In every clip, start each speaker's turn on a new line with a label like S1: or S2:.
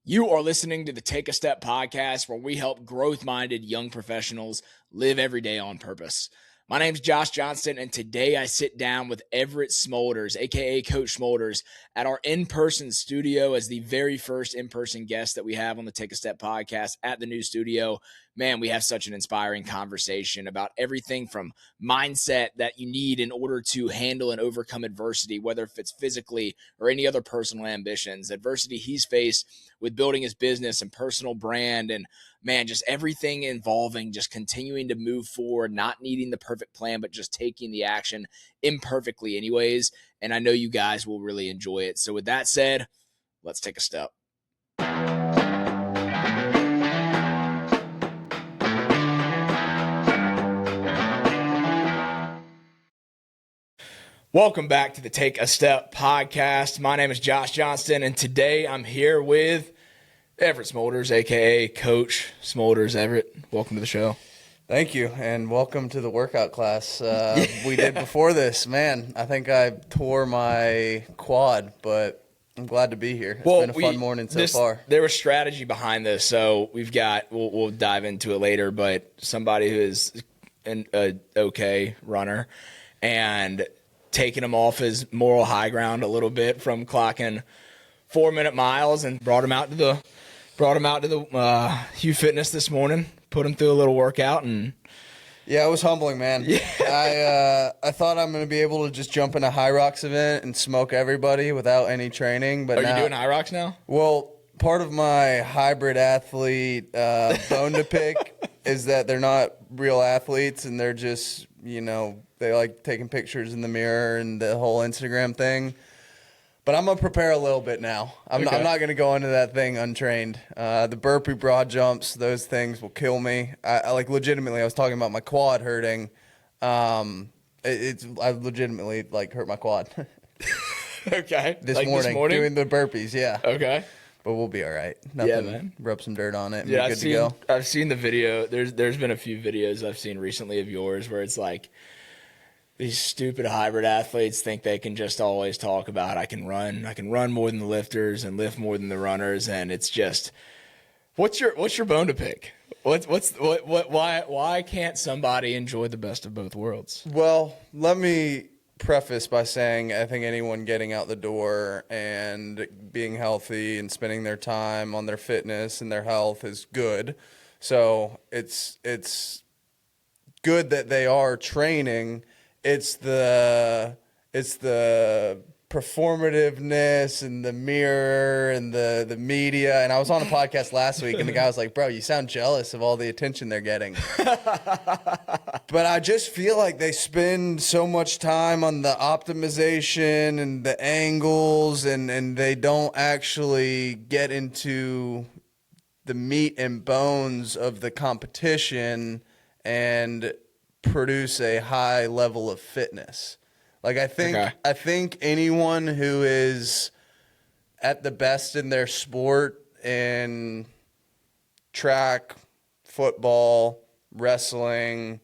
S1: You are listening to the Take a Step podcast, where we help growth-minded young professionals live every day on purpose. My name is Josh Johnston, and today I sit down with Everett Smulders, aka Coach Smulders, at our in-person studio as the very first in-person guest that we have on the Take a Step podcast at the new studio. Man, we have such an inspiring conversation about everything from mindset that you need in order to handle and overcome adversity, whether if it's physically or any other personal ambitions. Adversity he's faced with building his business and personal brand, and man, just everything involving just continuing to move forward, not needing the perfect plan, but just taking the action imperfectly anyways. And I know you guys will really enjoy it. So with that said, let's take a step. Welcome back to the Take a Step podcast. My name is Josh Johnston, and today I'm here with Everett Smulders, aka Coach Smulders. Everett, welcome to the show.
S2: Thank you, and welcome to the workout class we did before this. Man, I think I tore my quad, but I'm glad to be here. It's been a fun morning so far.
S1: There was strategy behind this, so we'll dive into it later, but somebody who is an okay runner and taking him off his moral high ground a little bit from clocking 4-minute miles and brought him out to the Hugh Fitness this morning, put him through a little workout. And
S2: yeah, it was humbling, man. Yeah. I thought I'm going to be able to just jump in a High Rocks event and smoke everybody without any training. But
S1: Are you doing High Rocks now?
S2: Well, part of my hybrid athlete bone to pick is that they're not real athletes, and they're just, they like taking pictures in the mirror and the whole Instagram thing. But I'm going to prepare a little bit now. I'm not going to go into that thing untrained. The burpee broad jumps, those things will kill me. I legitimately, I was talking about my quad hurting. I legitimately hurt my quad.
S1: Okay.
S2: This morning doing the burpees, yeah.
S1: Okay.
S2: But we'll be all right. Nothing,
S1: yeah, man.
S2: Rub some dirt on it and
S1: yeah,
S2: we're good to go.
S1: I've seen the video. There's been a few videos I've seen recently of yours where it's like, these stupid hybrid athletes think they can just always talk about I can run more than the lifters and lift more than the runners, and it's just what's your bone to pick? Why can't somebody enjoy the best of both worlds?
S2: Well, let me preface by saying I think anyone getting out the door and being healthy and spending their time on their fitness and their health is good. So it's good that they are training. It's the performativeness and the mirror and the media. And I was on a podcast last week, and the guy was like, bro, you sound jealous of all the attention they're getting. But I just feel like they spend so much time on the optimization and the angles, and they don't actually get into the meat and bones of the competition and produce a high level of fitness. I think anyone who is at the best in their sport, in track, football, wrestling,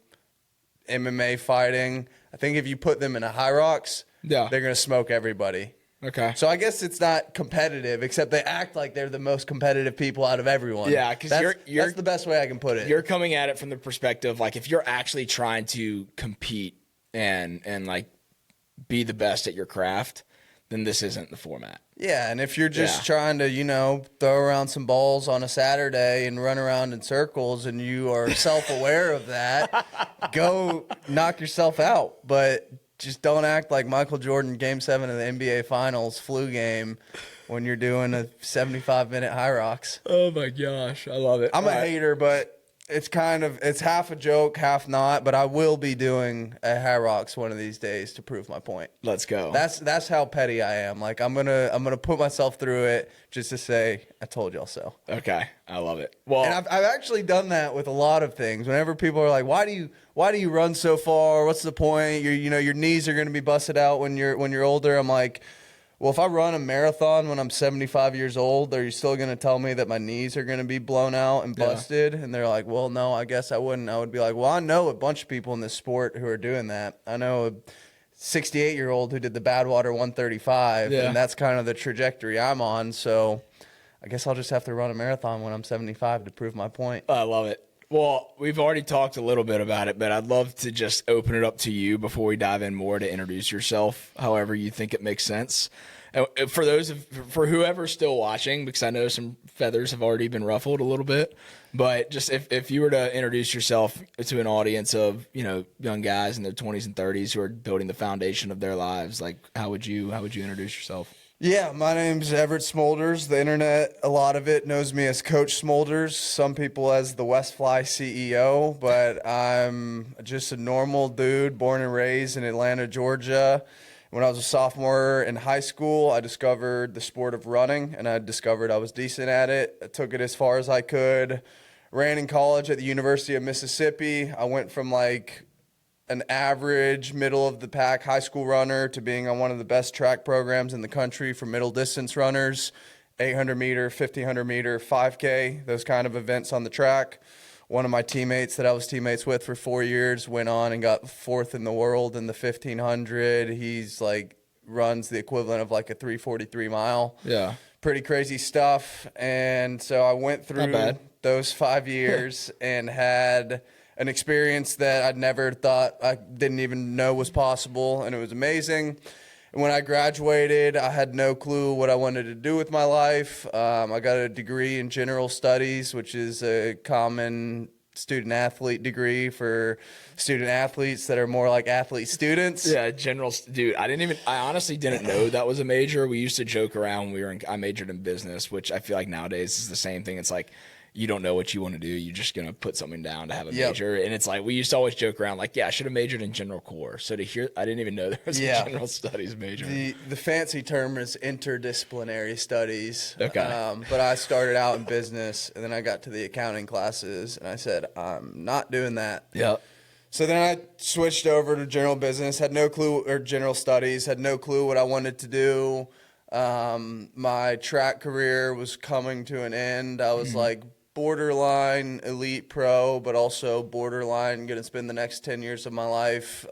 S2: MMA fighting, I think if you put them in a High Rocks, they're going to smoke everybody.
S1: Okay.
S2: So I guess it's not competitive, except they act like they're the most competitive people out of everyone.
S1: Yeah, because
S2: that's the best way I can put it.
S1: You're coming at it from the perspective, if you're actually trying to compete and be the best at your craft, then this isn't the format.
S2: Yeah, and if you're just trying to, throw around some balls on a Saturday and run around in circles, and you are self-aware of that, go knock yourself out. But just don't act like Michael Jordan Game 7 of the NBA Finals flu game when you're doing a 75-minute High Rocks.
S1: Oh, my gosh. I love it.
S2: I'm a hater, but it's half a joke, half not. But I will be doing a High Rocks one of these days to prove my point.
S1: Let's go.
S2: That's how petty I am. I'm gonna put myself through it just to say I told y'all so.
S1: Okay, I love it. Well,
S2: and I've actually done that with a lot of things. Whenever people are like, "Why do you run so far? What's the point? Your knees are gonna be busted out when you're older." I'm like, well, if I run a marathon when I'm 75 years old, are you still going to tell me that my knees are going to be blown out and busted? Yeah. And they're like, well, no, I guess I wouldn't. I would be like, well, I know a bunch of people in this sport who are doing that. I know a 68-year-old who did the Badwater 135, and that's kind of the trajectory I'm on. So I guess I'll just have to run a marathon when I'm 75 to prove my point.
S1: I love it. Well, we've already talked a little bit about it, but I'd love to just open it up to you before we dive in more to introduce yourself, however you think it makes sense. And for whoever's still watching, because I know some feathers have already been ruffled a little bit, but just if you were to introduce yourself to an audience of, young guys in their 20s and 30s who are building the foundation of their lives, like how would you introduce yourself?
S2: Yeah, my name's Everett Smulders. The internet, a lot of it knows me as Coach Smulders. Some people as the West Fly CEO, but I'm just a normal dude born and raised in Atlanta, Georgia. When I was a sophomore in high school, I discovered the sport of running, and I discovered I was decent at it. I took it as far as I could. Ran in college at the University of Mississippi. I went from like an average middle of the pack high school runner to being on one of the best track programs in the country for middle distance runners, 800 meter, 1500 meter, 5K, those kind of events on the track. One of my teammates that I was teammates with for 4 years went on and got fourth in the world in the 1500. He's like runs the equivalent of like a 343 mile.
S1: Yeah.
S2: Pretty crazy stuff. And so I went through those 5 years and had an experience that I'd never thought, I didn't even know was possible, and it was amazing. And when I graduated, I had no clue what I wanted to do with my life. I got a degree in general studies, which is a common student-athlete degree for student-athletes that are more like athlete students.
S1: Yeah, dude, I honestly didn't know that was a major. We used to joke around when I majored in business, which I feel like nowadays is the same thing. It's like, you don't know what you want to do. You're just going to put something down to have a major. And it's like, we used to always joke around like, yeah, I should have majored in general core. So to hear, I didn't even know there was a general studies major.
S2: The fancy term is interdisciplinary studies.
S1: Okay.
S2: But I started out in business, and then I got to the accounting classes, and I said, I'm not doing that.
S1: Yep.
S2: So then I switched over to general business, had no clue, or general studies, had no clue what I wanted to do. My track career was coming to an end. I was like, borderline elite pro, but also borderline going to spend the next 10 years of my life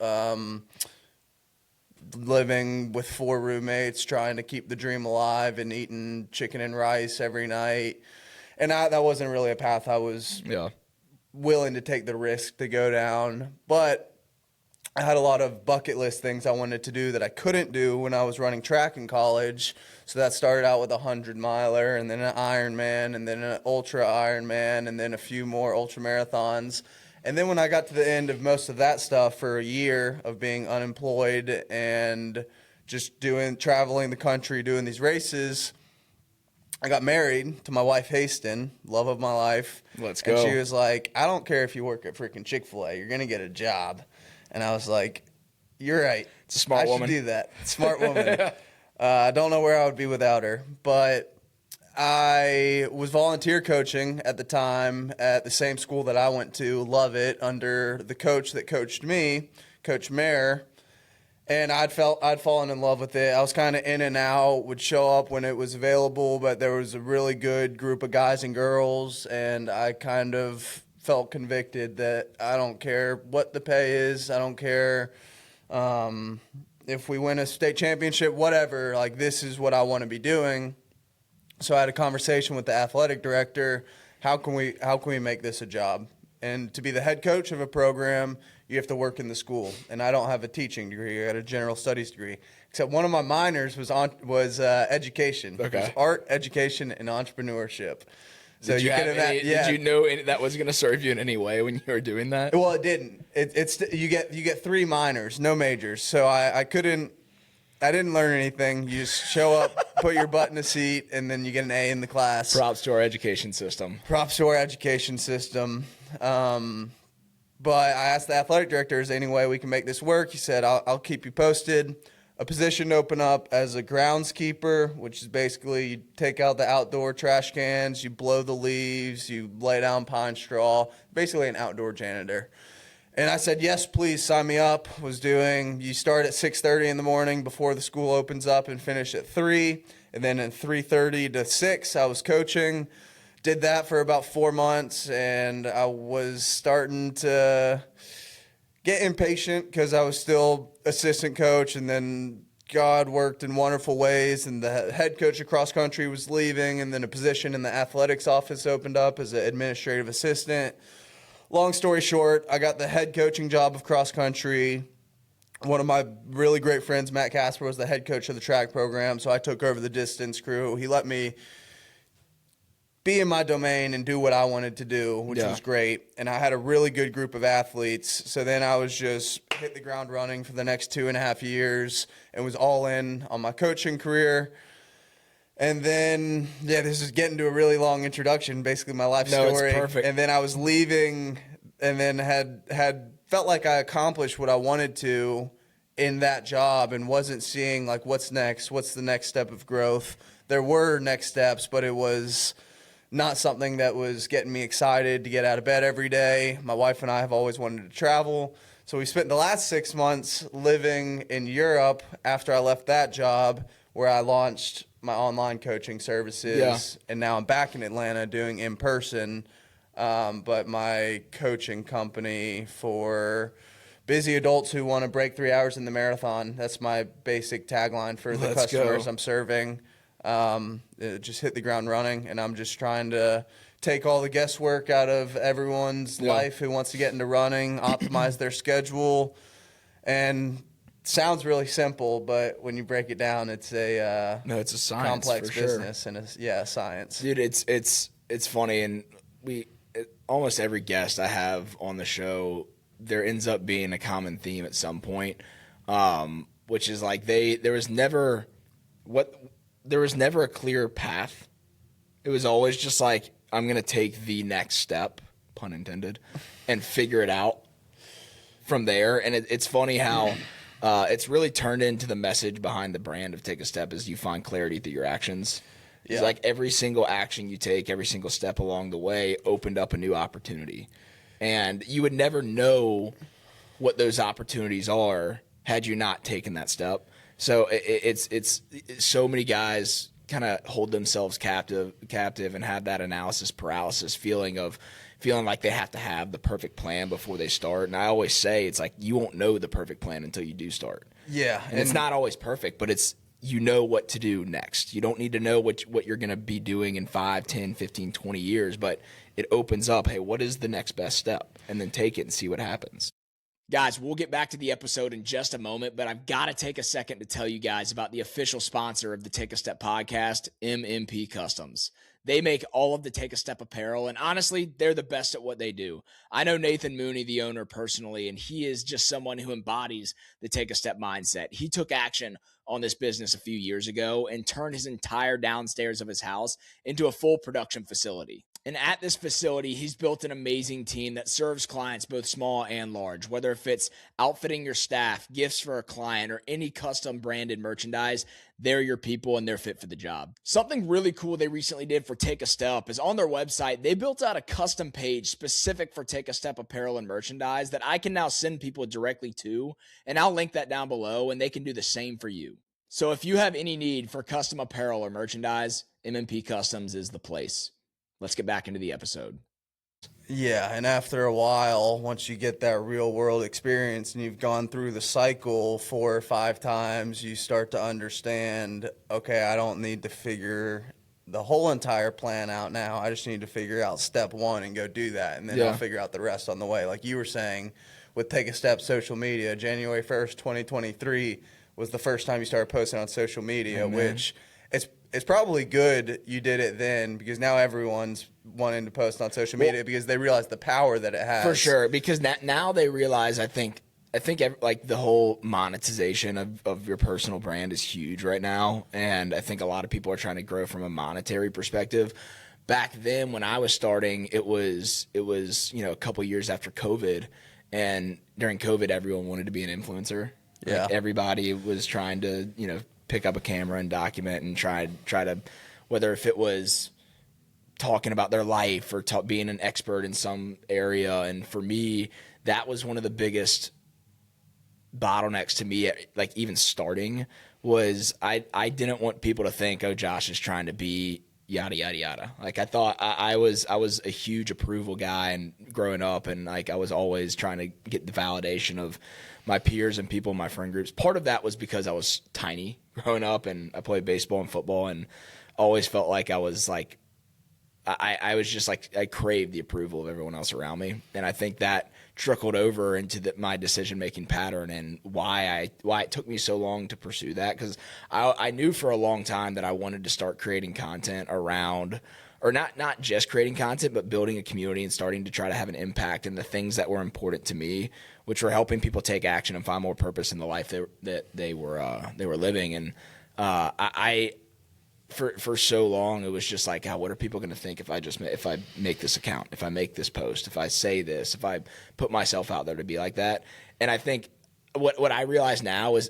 S2: living with 4 roommates, trying to keep the dream alive and eating chicken and rice every night. And that wasn't really a path I was willing to take the risk to go down. But I had a lot of bucket list things I wanted to do that I couldn't do when I was running track in college. So that started out with a 100-miler, and then an Ironman, and then an ultra Ironman, and then a few more ultra marathons. And then when I got to the end of most of that stuff for a year of being unemployed and just traveling the country, doing these races, I got married to my wife, Haston, love of my life.
S1: Let's go.
S2: And she was like, I don't care if you work at freaking Chick-fil-A, you're going to get a job. And I was like, you're right.
S1: It's a smart woman.
S2: I should do that. Smart woman. I don't know where I would be without her. But I was volunteer coaching at the time at the same school that I went to, love it, under the coach that coached me, Coach Mayer. And I'd fallen in love with it. I was kind of in and out, would show up when it was available, but there was a really good group of guys and girls, and I kind of felt convicted that I don't care what the pay is. I don't care if we win a state championship, whatever. Like, this is what I want to be doing. So I had a conversation with the athletic director. How can we make this a job? And to be the head coach of a program, you have to work in the school. And I don't have a teaching degree. I got a general studies degree. Except one of my minors was education.
S1: Okay.
S2: It was art, education, and entrepreneurship. So
S1: Did you know that was going to serve you in any way when you were doing that?
S2: Well, it didn't. You get 3 minors, no majors. So I didn't learn anything. You just show up, put your butt in a seat, and then you get an A in the class.
S1: Props to our education system.
S2: But I asked the athletic director, is there any way we can make this work? He said, I'll keep you posted. A position open up as a groundskeeper, which is basically you take out the outdoor trash cans, you blow the leaves, you lay down pine straw, basically an outdoor janitor. And I said, yes, please sign me up. You start at 6:30 in the morning before the school opens up and finish at 3. And then at 3:30 to 6, I was coaching. Did that for about 4 months, and I was starting to get impatient because I was still assistant coach and then God worked in wonderful ways, and the head coach of cross country was leaving, and then a position in the athletics office opened up as an administrative assistant. Long story short, I got the head coaching job of cross country. One of my really great friends, Matt Casper, was the head coach of the track program, so I took over the distance crew. He let me be in my domain and do what I wanted to do, which was great. And I had a really good group of athletes. So then I was just hit the ground running for the next 2.5 years and was all in on my coaching career. And then, this is getting to a really long introduction, basically my life story.
S1: It's perfect.
S2: And then I was leaving and then had felt like I accomplished what I wanted to in that job and wasn't seeing like what's next, what's the next step of growth. There were next steps, but it was not something that was getting me excited to get out of bed every day. My wife and I have always wanted to travel. So we spent the last 6 months living in Europe after I left that job, where I launched my online coaching services.
S1: Yeah.
S2: And now I'm back in Atlanta doing in-person, but my coaching company for busy adults who want to break 3 hours in the marathon. That's my basic tagline for the customers I'm serving. Just hit the ground running, and I'm just trying to take all the guesswork out of everyone's life who wants to get into running, optimize their schedule, and sounds really simple, but when you break it down, it's a
S1: it's a science,
S2: complex
S1: for
S2: business and a science.
S1: Dude, it's funny, and almost every guest I have on the show, there ends up being a common theme at some point, which is like there was never a clear path. It was always just like, I'm going to take the next step, pun intended, and figure it out from there. And it's funny how it's really turned into the message behind the brand of Take a Step is you find clarity through your actions. It's like every single action you take, every single step along the way opened up a new opportunity. And you would never know what those opportunities are had you not taken that step. So it's so many guys kind of hold themselves captive and have that analysis paralysis feeling like they have to have the perfect plan before they start. And I always say it's like you won't know the perfect plan until you do start.
S2: Yeah.
S1: And it's not always perfect, but you know what to do next. You don't need to know what you're going to be doing in 5, 10, 15, 20 years, but it opens up, hey, what is the next best step? And then take it and see what happens. Guys, we'll get back to the episode in just a moment, but I've got to take a second to tell you guys about the official sponsor of the Take a Step podcast, MMP Customs. They make all of the Take a Step apparel, and honestly, they're the best at what they do. I know Nathan Mooney, the owner, personally, and he is just someone who embodies the Take a Step mindset. He took action on this business a few years ago and turned his entire downstairs of his house into a full production facility. And at this facility, he's built an amazing team that serves clients both small and large. Whether if it's outfitting your staff, gifts for a client, or any custom branded merchandise, they're your people and they're fit for the job. Something really cool they recently did for Take a Step is on their website, they built out a custom page specific for Take a Step apparel and merchandise that I can now send people directly to, and I'll link that down below, and they can do the same for you. So if you have any need for custom apparel or merchandise, MMP Customs is the place. Let's get back into the episode.
S2: Yeah, and after a while, once you get that real world experience and you've gone through the cycle 4 or 5 times, you start to understand, okay, I don't need to figure the whole entire plan out now. I just need to figure out step 1 and go do that, and then I'll figure out the rest on the way. Like you were saying, with Take a Step social media, January 1st, 2023 was the first time you started posting on social media, which it's probably good you did it then, because now everyone's wanting to post on social media because they realize the power that it has.
S1: For sure, because now they realize, I think like the whole monetization of your personal brand is huge right now, and I think a lot of people are trying to grow from a monetary perspective. Back then when I was starting, it was a couple years after COVID, and during COVID everyone wanted to be an influencer.
S2: Yeah.
S1: Like everybody was trying to, pick up a camera and document and try to, whether if it was talking about their life or being an expert in some area. And for me, that was one of the biggest bottlenecks to me, like even starting, was I didn't want people to think, oh, Josh is trying to be, yada yada yada. Like I thought I was a huge approval guy, and growing up, and like I was always trying to get the validation of my peers and people in my friend groups. Part of that was because I was tiny growing up, and I played baseball and football, and always felt like I was like I was just like I craved the approval of everyone else around me, and I think that trickled over into my decision making pattern, and why it took me so long to pursue that, because I knew for a long time that I wanted to start creating content around, or not just creating content, but building a community and starting to try to have an impact in the things that were important to me, which were helping people take action and find more purpose in the life that they were living. And For so long, it was just like, what are people going to think if I make this account, if I make this post, if I say this, if I put myself out there to be like that? And I think what I realize now is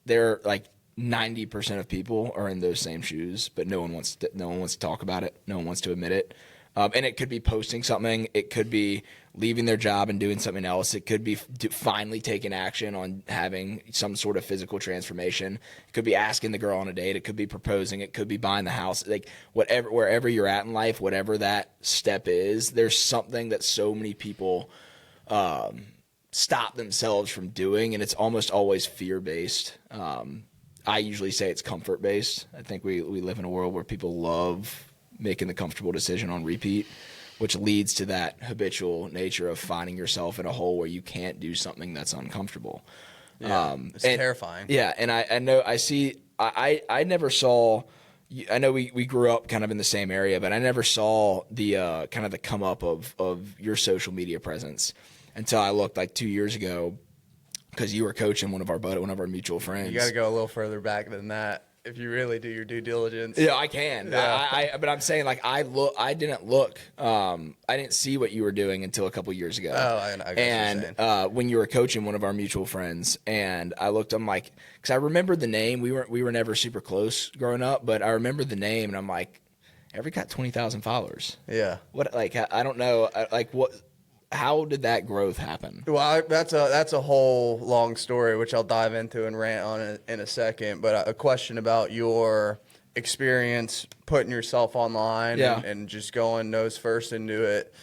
S1: there like 90% of people are in those same shoes, but no one wants to talk about it. No one wants to admit it. And it could be posting something. It could be leaving their job and doing something else. It could be finally taking action on having some sort of physical transformation. It could be asking the girl on a date. It could be proposing. It could be buying the house. Like wherever you're at in life, whatever that step is, there's something that so many people stop themselves from doing, and it's almost always fear-based. I usually say it's comfort-based. I think we live in a world where people love making the comfortable decision on repeat, which leads to that habitual nature of finding yourself in a hole where you can't do something that's uncomfortable.
S2: Yeah, it's terrifying.
S1: Yeah, and I know I never saw. I know we grew up kind of in the same area, but I never saw the kind of the come up of your social media presence until I looked like 2 years ago, because you were coaching one of our mutual friends.
S2: You got to go a little further back than that if you really do your due diligence.
S1: Yeah, I can.
S2: Yeah.
S1: But I'm saying, like, I didn't look. I didn't see what you were doing until a couple years ago.
S2: Oh, I get what you're saying.
S1: When you were coaching one of our mutual friends, and I looked, I'm like, because I remembered the name. We were never super close growing up, but I remembered the name, and I'm like, Everett got 20,000 followers.
S2: Yeah.
S1: What, like, I don't know, like, what? How did that growth happen?
S2: Well, that's a whole long story, which I'll dive into and rant on in a second. But a question about your experience putting yourself online and just going nose first into it.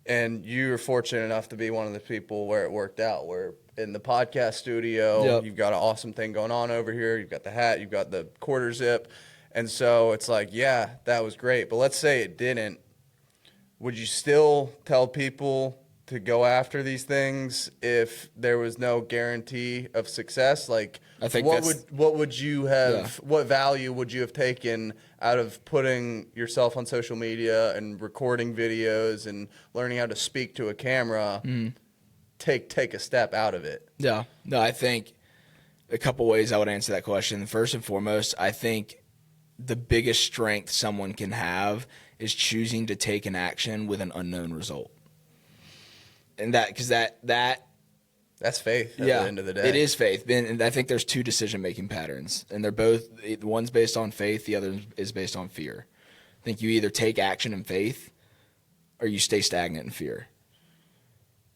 S2: And you were fortunate enough to be one of the people where it worked out, where in the podcast studio, You've got an awesome thing going on over here. You've got the hat, you've got the quarter zip. And so it's like, yeah, that was great. But let's say it didn't. Would you still tell people to go after these things if there was no guarantee of success? Like,
S1: I think
S2: what would you have? Yeah. What value would you have taken out of putting yourself on social media and recording videos and learning how to speak to a camera? Take a step out of it.
S1: Yeah, no, I think a couple ways I would answer that question. First and foremost, I think the biggest strength someone can have is choosing to take an action with an unknown result. And that's
S2: faith at the end of the day.
S1: It is faith. And I think there's two decision-making patterns, and they're both, one's based on faith, the other is based on fear. I think you either take action in faith or you stay stagnant in fear.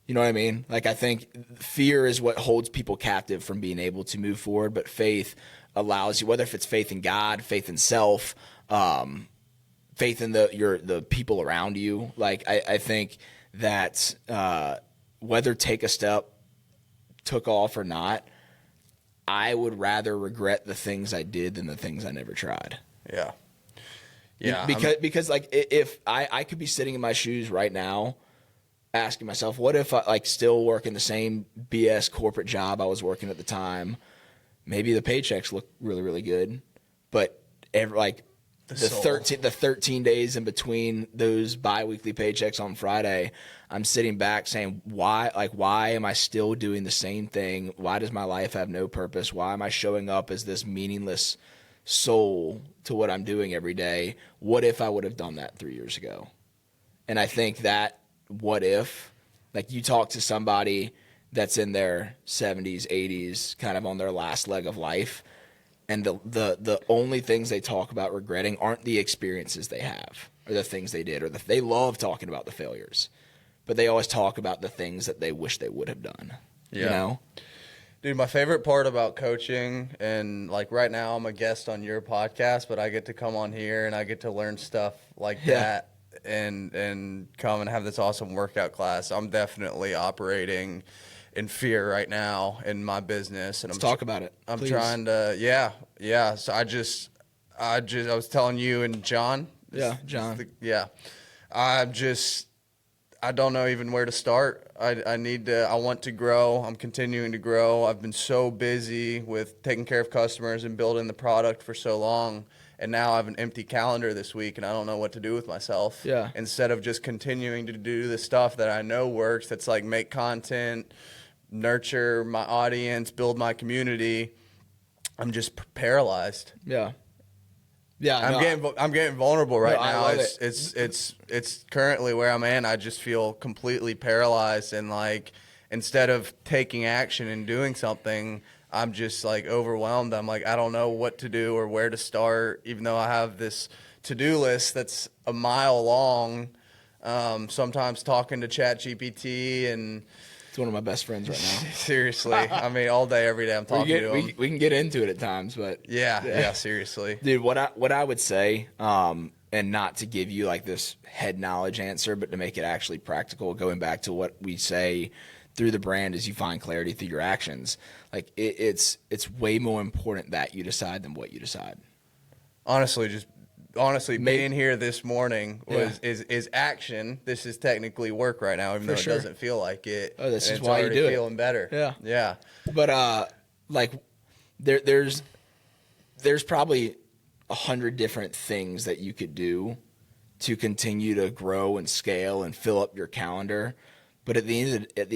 S1: You know what I mean? Like, I think fear is what holds people captive from being able to move forward, but faith allows you, whether if it's faith in God, faith in self, faith in the people around you. Like, I think that whether take a step took off or not, I would rather regret the things I did than the things I never tried.
S2: Yeah.
S1: Because like, if I could be sitting in my shoes right now asking myself, what if I like still working the same BS corporate job I was working at the time? Maybe the paychecks look really, really good, but the 13 days in between those biweekly paychecks on Friday, I'm sitting back saying, why am I still doing the same thing? Why does my life have no purpose? Why am I showing up as this meaningless soul to what I'm doing every day? What if I would have done that 3 years ago? And I think that what if, like, you talk to somebody that's in their 70s, 80s, kind of on their last leg of life, and the only things they talk about regretting aren't the experiences they have or the things they did, or they love talking about the failures, but they always talk about the things that they wish they would have done.
S2: Yeah.
S1: You know?
S2: Dude, my favorite part about coaching, and like right now I'm a guest on your podcast, but I get to come on here and I get to learn stuff like that and come and have this awesome workout class. I'm definitely operating in fear right now in my business, and
S1: Let's talk about it.
S2: I'm
S1: please.
S2: trying to So I was telling you and John.
S1: John.
S2: I don't know even where to start. I want to grow. I'm continuing to grow. I've been so busy with taking care of customers and building the product for so long. And now I have an empty calendar this week, and I don't know what to do with myself.
S1: Yeah.
S2: Instead of just continuing to do the stuff that I know works, that's like make content, nurture my audience, build my community, I'm just paralyzed.
S1: Yeah. Yeah,
S2: I'm getting vulnerable right now.
S1: I love
S2: It's currently where I'm at. I just feel completely paralyzed, and like instead of taking action and doing something, I'm just like overwhelmed. I'm like, I don't know what to do or where to start, even though I have this to-do list that's a mile long. Sometimes talking to ChatGPT, and
S1: it's one of my best friends right now.
S2: seriously, I mean, all day, every day, I'm talking to him.
S1: We can get into it at times, but
S2: Yeah, seriously.
S1: dude, what I would say, and not to give you like this head knowledge answer, but to make it actually practical, going back to what we say through the brand is you find clarity through your actions. Like it's way more important that you decide than what you decide.
S2: Honestly, being here this morning is action. This is technically work right now, even though it doesn't feel like it.
S1: Oh, this is
S2: it's
S1: why you do it.
S2: Feeling better. Yeah.
S1: But like there's probably 100 different things that you could do to continue to grow and scale and fill up your calendar. But at the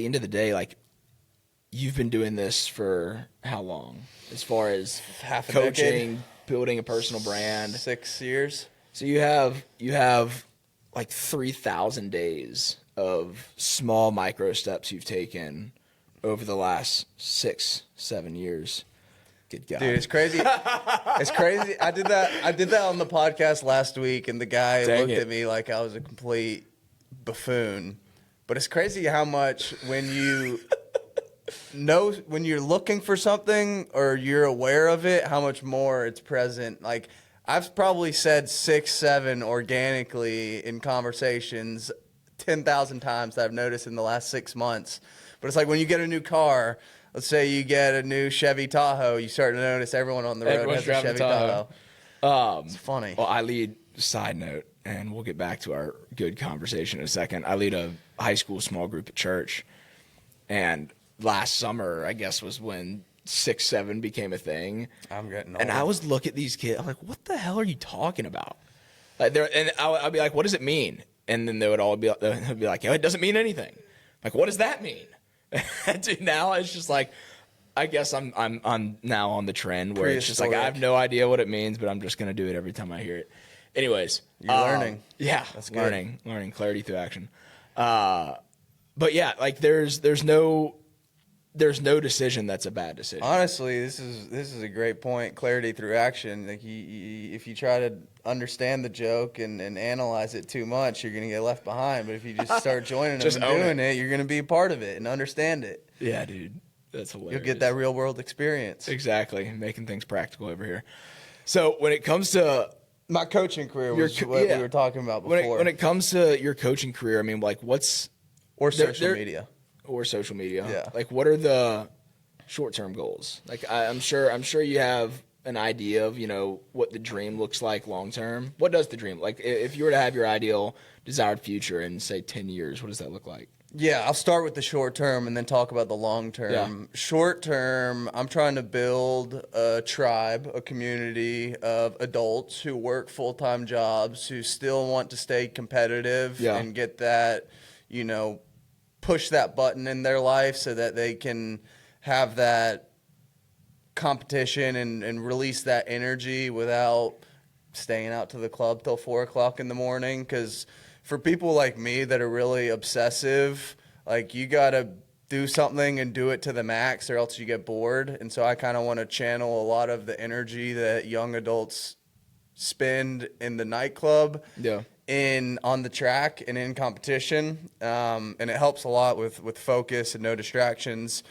S1: end of the day, like you've been doing this for how long? As far as
S2: half a
S1: coaching,
S2: decade.
S1: Building a personal brand,
S2: 6 years.
S1: So you have like 3,000 days of small micro steps you've taken over the last 6-7 years. Good God.
S2: Dude, it's crazy. It's crazy. I did that on the podcast last week, and the guy looked at me like I was a complete buffoon. But it's crazy how much when you're looking for something or you're aware of it, how much more it's present. Like I've probably said 6, 7 organically in conversations 10,000 times that I've noticed in the last 6 months. But it's like when you get a new car, let's say you get a new Chevy Tahoe, you start to notice everyone on the road has a Chevy Tahoe. It's funny.
S1: Well, I lead, side note, and we'll get back to our good conversation in a second. I lead a high school small group at church, and last summer, I guess, was when 6-7 became a thing.
S2: I'm getting old.
S1: And I was look at these kids. I'm like, what the hell are you talking about? Like, I'd be like, what does it mean? And then they would all be like, oh, it doesn't mean anything. Like, what does that mean? Dude, now it's just like, I guess I'm now on the trend where it's just like I have no idea what it means, but I'm just gonna do it every time I hear it. Anyways,
S2: you're learning.
S1: Yeah,
S2: that's good.
S1: Learning clarity through action. But yeah, like there's no decision that's a bad decision.
S2: Honestly, this is a great point. Clarity through action. Like if you try to understand the joke and analyze it too much, you're gonna get left behind. But if you just start joining them and doing it, you're gonna be a part of it and understand it.
S1: Yeah, dude, that's hilarious.
S2: You'll get that real world experience.
S1: Exactly, making things practical over here. So when it comes to
S2: my coaching career, was what we were talking about before.
S1: When it comes to your coaching career, I mean, like
S2: social media.
S1: Or social media.
S2: Yeah.
S1: Like, what are the short-term goals? Like, I'm sure you have an idea of, what the dream looks like long-term. What does the dream, like, if you were to have your ideal desired future in, say, 10 years, what does that look like?
S2: Yeah, I'll start with the short term and then talk about the long term. Yeah. Short term, I'm trying to build a tribe, a community of adults who work full-time jobs, who still want to stay competitive and get that, push that button in their life so that they can have that competition and release that energy without staying out to the club till 4 o'clock in the morning. Because for people like me that are really obsessive, like you got to do something and do it to the max or else you get bored. And so I kind of want to channel a lot of the energy that young adults spend in the nightclub on the track and in competition. And it helps a lot with focus and no distractions.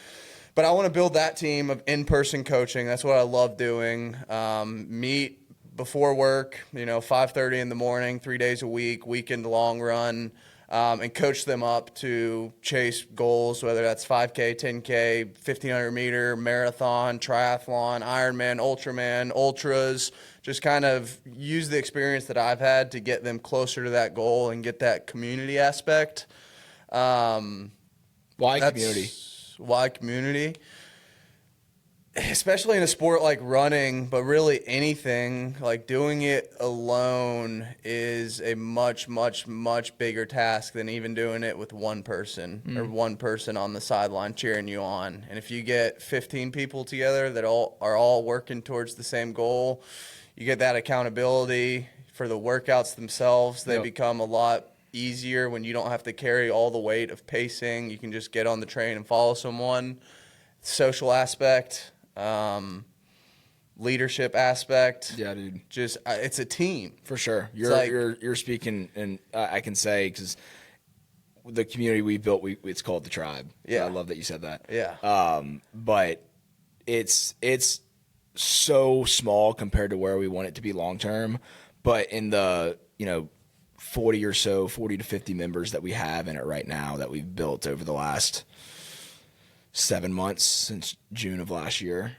S2: But I want to build that team of in-person coaching. That's what I love doing. Meet before work, 5:30 in the morning, 3 days a week, weekend long run, and coach them up to chase goals, whether that's 5K, 10K, 1,500 meter, marathon, triathlon, Ironman, Ultraman, ultras. Just kind of use the experience that I've had to get them closer to that goal and get that community aspect.
S1: Why community?
S2: Why community? Especially in a sport like running, but really anything, like doing it alone is a much, much, much bigger task than even doing it with one person or one person on the sideline cheering you on. And if you get 15 people together that are all working towards the same goal, you get that accountability for the workouts themselves. They become a lot easier when you don't have to carry all the weight of pacing. You can just get on the train and follow someone. Social aspect, leadership aspect.
S1: Yeah, dude.
S2: Just it's a team
S1: For sure. You're speaking, and I can say, because the community we built, it's called the Tribe.
S2: Yeah.
S1: I love that you said that.
S2: Yeah.
S1: But it's so small compared to where we want it to be long term. But in the 40 to 50 members that we have in it right now that we've built over the last 7 months since June of last year,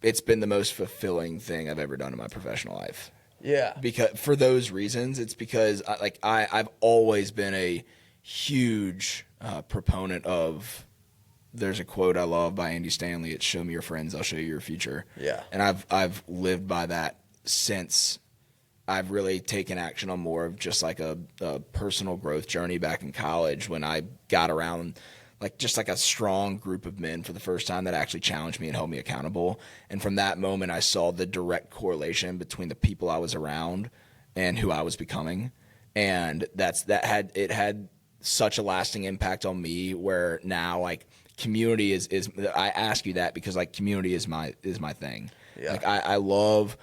S1: it's been the most fulfilling thing I've ever done in my professional life.
S2: Yeah.
S1: Because for those reasons, it's because I've always been a huge proponent of. There's a quote I love by Andy Stanley. It's "Show me your friends, I'll show you your future."
S2: Yeah.
S1: And I've lived by that since I've really taken action on more of just like a personal growth journey back in college, when I got around just like a strong group of men for the first time that actually challenged me and held me accountable. And from that moment, I saw the direct correlation between the people I was around and who I was becoming. And it had such a lasting impact on me, where now community is I ask you that because community is my thing.
S2: Yeah.
S1: I love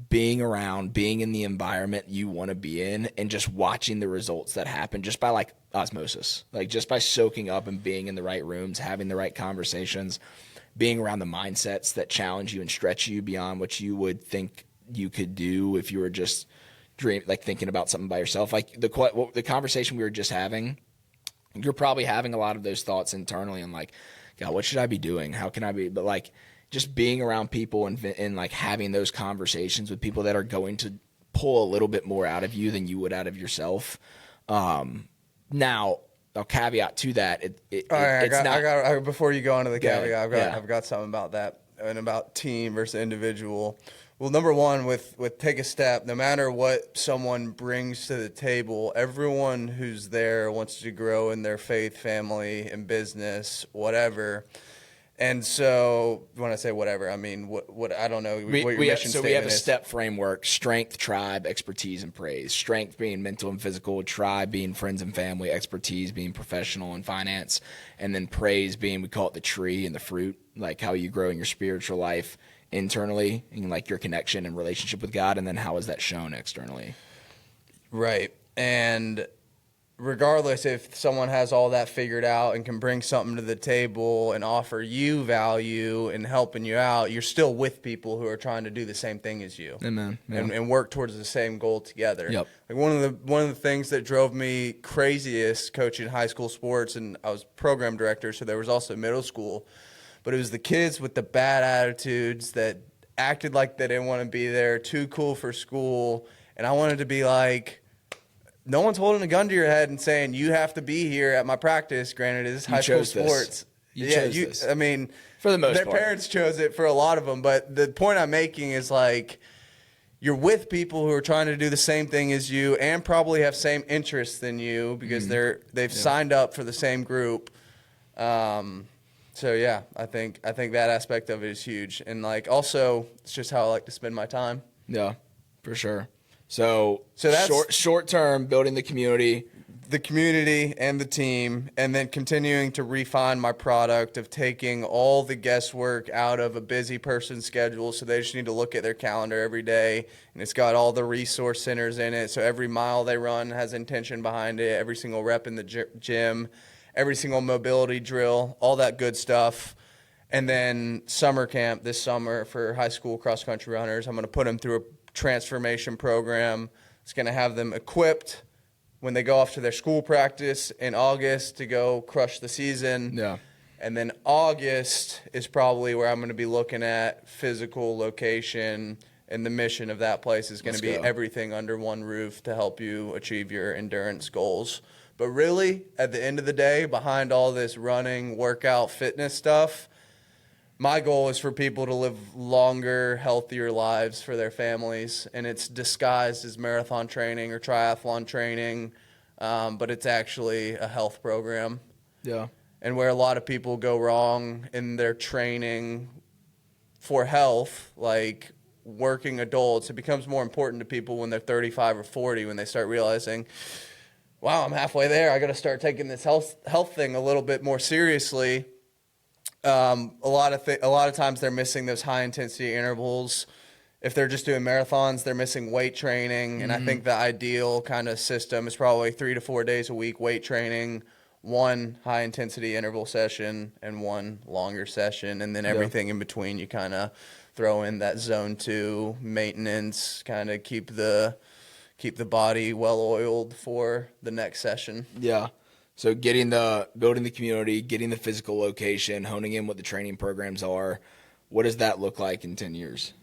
S1: being around, being in the environment you want to be in, and just watching the results that happen just by osmosis, just by soaking up and being in the right rooms, having the right conversations, being around the mindsets that challenge you and stretch you beyond what you would think you could do if you were just thinking about something by yourself. The conversation we were just having, you're probably having a lot of those thoughts internally and God, what should I be doing? How can I be? But just being around people and having those conversations with people that are going to pull a little bit more out of you than you would out of yourself. Now, a caveat to that,
S2: before you go on to the caveat, I've got something about that and about team versus individual. Well, number one, with take a step, no matter what someone brings to the table, everyone who's there wants to grow in their faith, family, and business, whatever. And so when I say whatever, I mean what I don't know what your mission statement is. So
S1: we have a step framework: strength, tribe, expertise, and praise. Strength being mental and physical, tribe being friends and family, expertise being professional and finance, and then praise being, we call it the tree and the fruit, how you grow in your spiritual life internally and your connection and relationship with God, and then how is that shown externally?
S2: Right. And regardless if someone has all that figured out and can bring something to the table and offer you value and helping you out, you're still with people who are trying to do the same thing as you.
S1: Amen. Yeah.
S2: And work towards the same goal together.
S1: Yep.
S2: One of the things that drove me craziest coaching high school sports, and I was program director, so there was also middle school, but it was the kids with the bad attitudes that acted like they didn't want to be there, too cool for school, and I wanted to be no one's holding a gun to your head and saying you have to be here at my practice. Granted, it is high school sports.
S1: You chose this.
S2: I mean,
S1: for the most
S2: their
S1: part,
S2: parents chose it for a lot of them. But the point I'm making is you're with people who are trying to do the same thing as you and probably have same interests than you because they've signed up for the same group. So yeah, I think that aspect of it is huge, and also it's just how I like to spend my time.
S1: Yeah, for sure. So
S2: that's
S1: short term, building the community
S2: and the team, and then continuing to refine my product of taking all the guesswork out of a busy person's schedule, so they just need to look at their calendar every day, and it's got all the resource centers in it, so every mile they run has intention behind it, every single rep in the gym, every single mobility drill, all that good stuff. And then summer camp this summer for high school cross-country runners, I'm going to put them through a transformation program. It's going to have them equipped when they go off to their school practice in August to go crush the season.
S1: Yeah.
S2: And then August is probably where I'm going to be looking at physical location, and the mission of that place is going to be everything under one roof to help you achieve your endurance goals. But really, at the end of the day, behind all this running, workout, fitness stuff, my goal is for people to live longer, healthier lives for their families, and it's disguised as marathon training or triathlon training, but it's actually a health program.
S1: Yeah.
S2: And where a lot of people go wrong in their training for health, like working adults, it becomes more important to people when they're 35 or 40, when they start realizing, wow, I'm halfway there. I got to start taking this health thing a little bit more seriously. A lot of times they're missing those high intensity intervals. If they're just doing marathons, they're missing weight training. And I think the ideal kind of system is probably 3 to 4 days a week weight training, 1 high intensity interval session and 1 longer session. And then everything in between, you kind of throw in that zone 2 maintenance, kind of keep the body well oiled for the next session.
S1: Yeah. So building the community, getting the physical location, honing in what the training programs are. What does that look like in 10 years?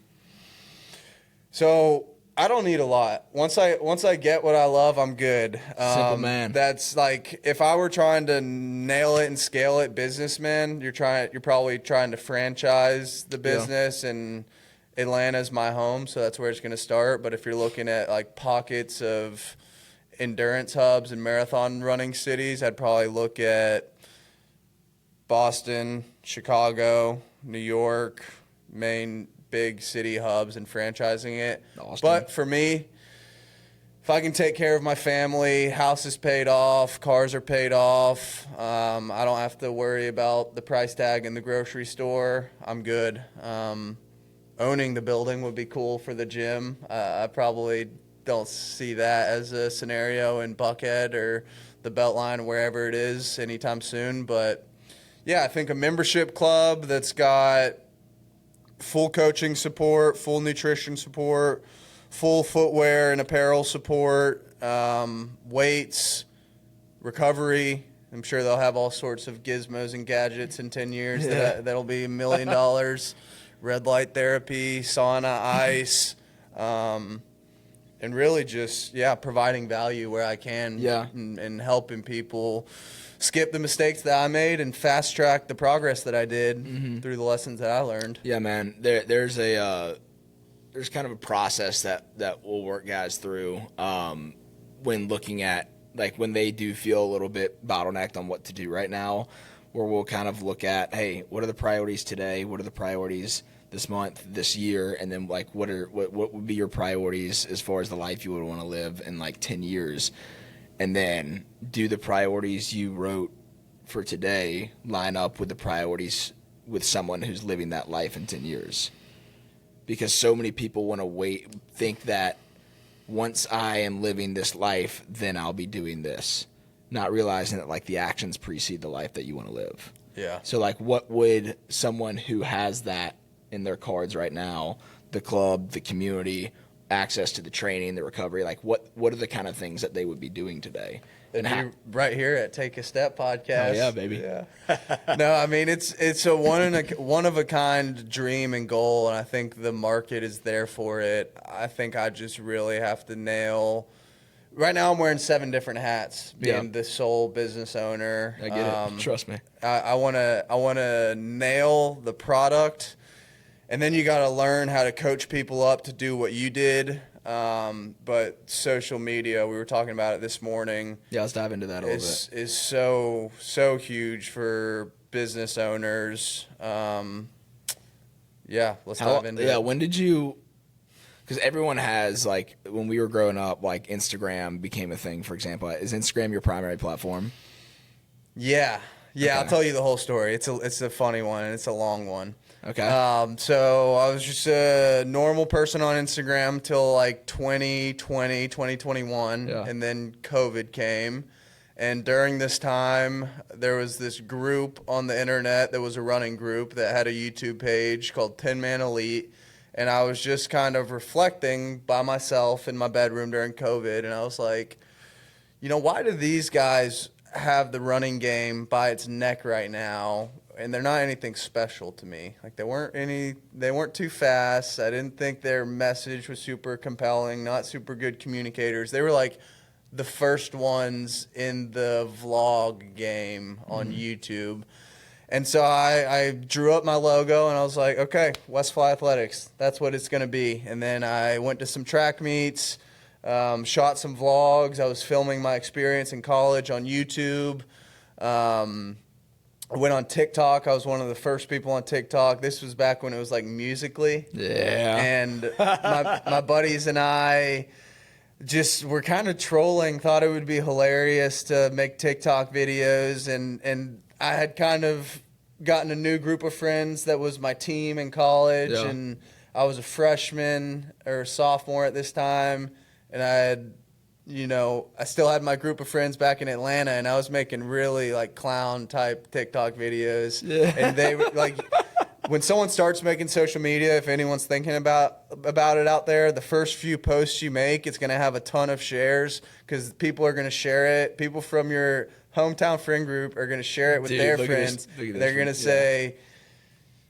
S2: So I don't need a lot. Once I get what I love, I'm good.
S1: Simple man.
S2: That's like, if I were trying to nail it and scale it, businessman, you're probably trying to franchise the business, and Atlanta's my home, so that's where it's going to start. But if you're looking at like pockets of endurance hubs and marathon running cities, I'd probably look at Boston, Chicago, New York, main big city hubs, and franchising it.
S1: Austin.
S2: But for me, if I can take care of my family, house is paid off, cars are paid off, I don't have to worry about the price tag in the grocery store, I'm good. Owning the building would be cool for the gym. I probably don't see that as a scenario in Buckhead or the Beltline or wherever it is anytime soon. But yeah, I think a membership club that's got full coaching support, full nutrition support, full footwear and apparel support, weights, recovery. I'm sure they'll have all sorts of gizmos and gadgets in 10 years that'll be $1 million. Red light therapy, sauna, ice, and really just, providing value where I can, and helping people skip the mistakes that I made and fast track the progress that I did through the lessons that I learned.
S1: Yeah, man. There's kind of a process that we'll work guys through when looking at, like, when they do feel a little bit bottlenecked on what to do right now, where we'll kind of look at, hey, what are the priorities today? What are the priorities this month, this year? And then, like, what would be your priorities as far as the life you would want to live in, like, 10 years? And then do the priorities you wrote for today line up with the priorities with someone who's living that life in 10 years? Because so many people want to think that once I am living this life, then I'll be doing this, not realizing that, like, the actions precede the life that you want to live.
S2: Yeah.
S1: So, like, what would someone who has that in their cards right now, the club, the community, access to the training, the recovery, like, what are the kind of things that they would be doing today?
S2: And right here at Take a Step podcast.
S1: Oh yeah, baby.
S2: Yeah. No, I mean, it's a one of a kind dream and goal, and I think the market is there for it. I think I just really have to nail. Right now, I'm wearing 7 different hats, being the sole business owner.
S1: I get it. Trust me.
S2: I wanna nail the product, and then you got to learn how to coach people up to do what you did. But social media, we were talking about it this morning.
S1: Yeah, let's dive into that a little bit.
S2: Is so huge for business owners. Let's dive into it.
S1: Yeah, when did you? Because everyone has, like, when we were growing up, like, Instagram became a thing. For example, is Instagram your primary platform?
S2: Yeah. Okay. I'll tell you the whole story. It's a funny one, and it's a long one.
S1: Okay.
S2: So I was just a normal person on Instagram till like 2020, 2021, and then COVID came, And during this time, there was this group on the internet that was a running group that had a YouTube page called 10 Man Elite. And I was just kind of reflecting by myself in my bedroom during COVID. And I was like, you know, why do these guys have the running game by its neck right now? And they're not anything special to me. Like, they weren't too fast. I didn't think their message was super compelling, not super good communicators. They were like the first ones in the vlog game on YouTube. And so I drew up my logo, and I was like, okay, Westfly Athletics, that's what it's going to be. And then I went to some track meets, shot some vlogs. I was filming my experience in college on YouTube. I went on TikTok. I was one of the first people on TikTok. This was back when it was like Musical.ly.
S1: Yeah.
S2: And my buddies and I just were kind of trolling, thought it would be hilarious to make TikTok videos. And I had kind of gotten a new group of friends that was my team in college.
S1: Yeah.
S2: And I was a freshman or sophomore at this time. And I had, you know, I still had my group of friends back in Atlanta, and I was making really like clown type TikTok videos. Yeah. And they were like, when someone starts making social media, if anyone's thinking about it out there, the first few posts you make, it's going to have a ton of shares because people are going to share it. People from your hometown friend group are going to share it with their friends. They're going to say,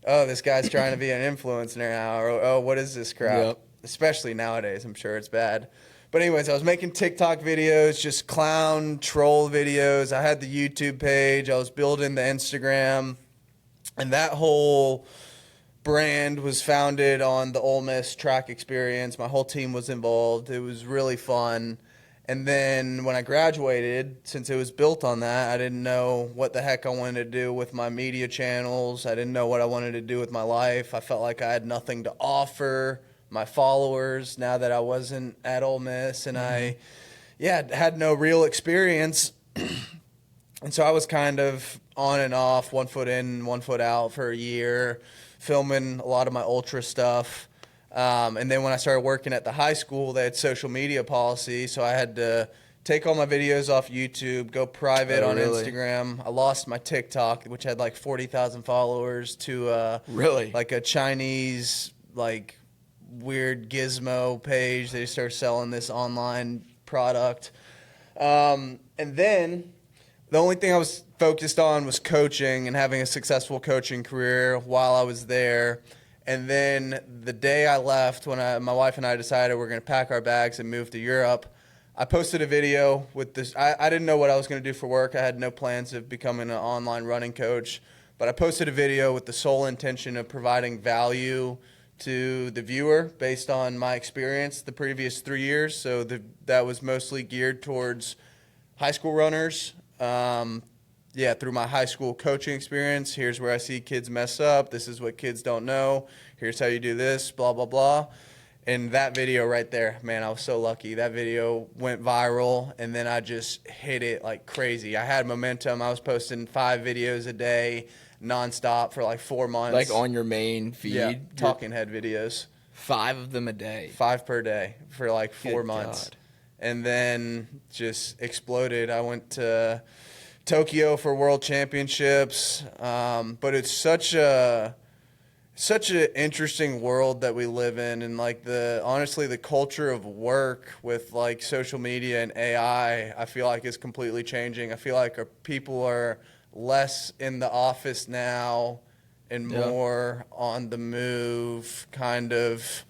S2: oh, this guy's trying to be an influencer now, or oh, what is this crap? Yep. Especially nowadays, I'm sure it's bad. But anyways, I was making TikTok videos, just clown troll videos. I had the YouTube page. I was building the Instagram. And that whole brand was founded on the Ole Miss track experience. My whole team was involved. It was really fun. And then when I graduated, since it was built on that, I didn't know what the heck I wanted to do with my media channels. I didn't know what I wanted to do with my life. I felt like I had nothing to offer my followers now that I wasn't at Ole Miss, and I had no real experience. And so I was kind of on and off, 1 foot in, 1 foot out for a year, filming a lot of my ultra stuff. And then when I started working at the high school, they had social media policy, so I had to take all my videos off YouTube, go private on Instagram. I lost my TikTok, which had like 40,000 followers, to like a Chinese like weird gizmo page. They started selling this online product. And then the only thing I was focused on was coaching and having a successful coaching career while I was there. And then the day I left, when my wife and I decided we're going to pack our bags and move to Europe, I posted a video with this. I didn't know what I was going to do for work. I had no plans of becoming an online running coach. But I posted a video with the sole intention of providing value to the viewer based on my experience the previous 3 years. So that was mostly geared towards high school runners. Through my high school coaching experience, here's where I see kids mess up. This is what kids don't know. Here's how you do this, blah, blah, blah. And that video right there, man, I was so lucky. That video went viral, and then I just hit it like crazy. I had momentum. I was posting 5 videos a day, nonstop for like 4 months.
S1: Like on your main feed?
S2: Yeah, talking head videos.
S1: 5 of them a day?
S2: 5 per day for like 4 months. God. And then just exploded. I went to Tokyo for World Championships, but it's such an interesting world that we live in, and like honestly the culture of work with like social media and AI, I feel like is completely changing. I feel like our people are less in the office now and more on the move, kind of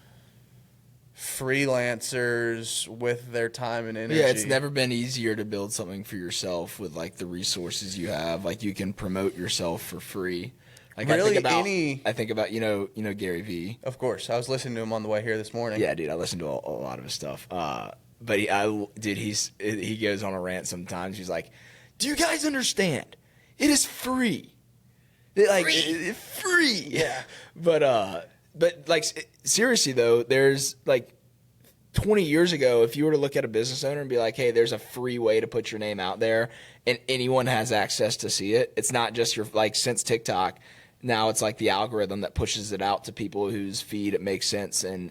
S2: freelancers with their time and energy.
S1: Yeah, it's never been easier to build something for yourself with like the resources you have. Like you can promote yourself for free. Like
S2: really,
S1: I think about you know Gary Vee.
S2: Of course, I was listening to him on the way here this morning.
S1: Yeah, dude, I listened to a lot of his stuff. But he goes on a rant sometimes. He's like, "Do you guys understand? It is free. It's free."
S2: Yeah.
S1: But like seriously though, there's like 20 years ago, if you were to look at a business owner and be like, hey, there's a free way to put your name out there and anyone has access to see it. It's not just your, like since TikTok, now it's like the algorithm that pushes it out to people whose feed it makes sense and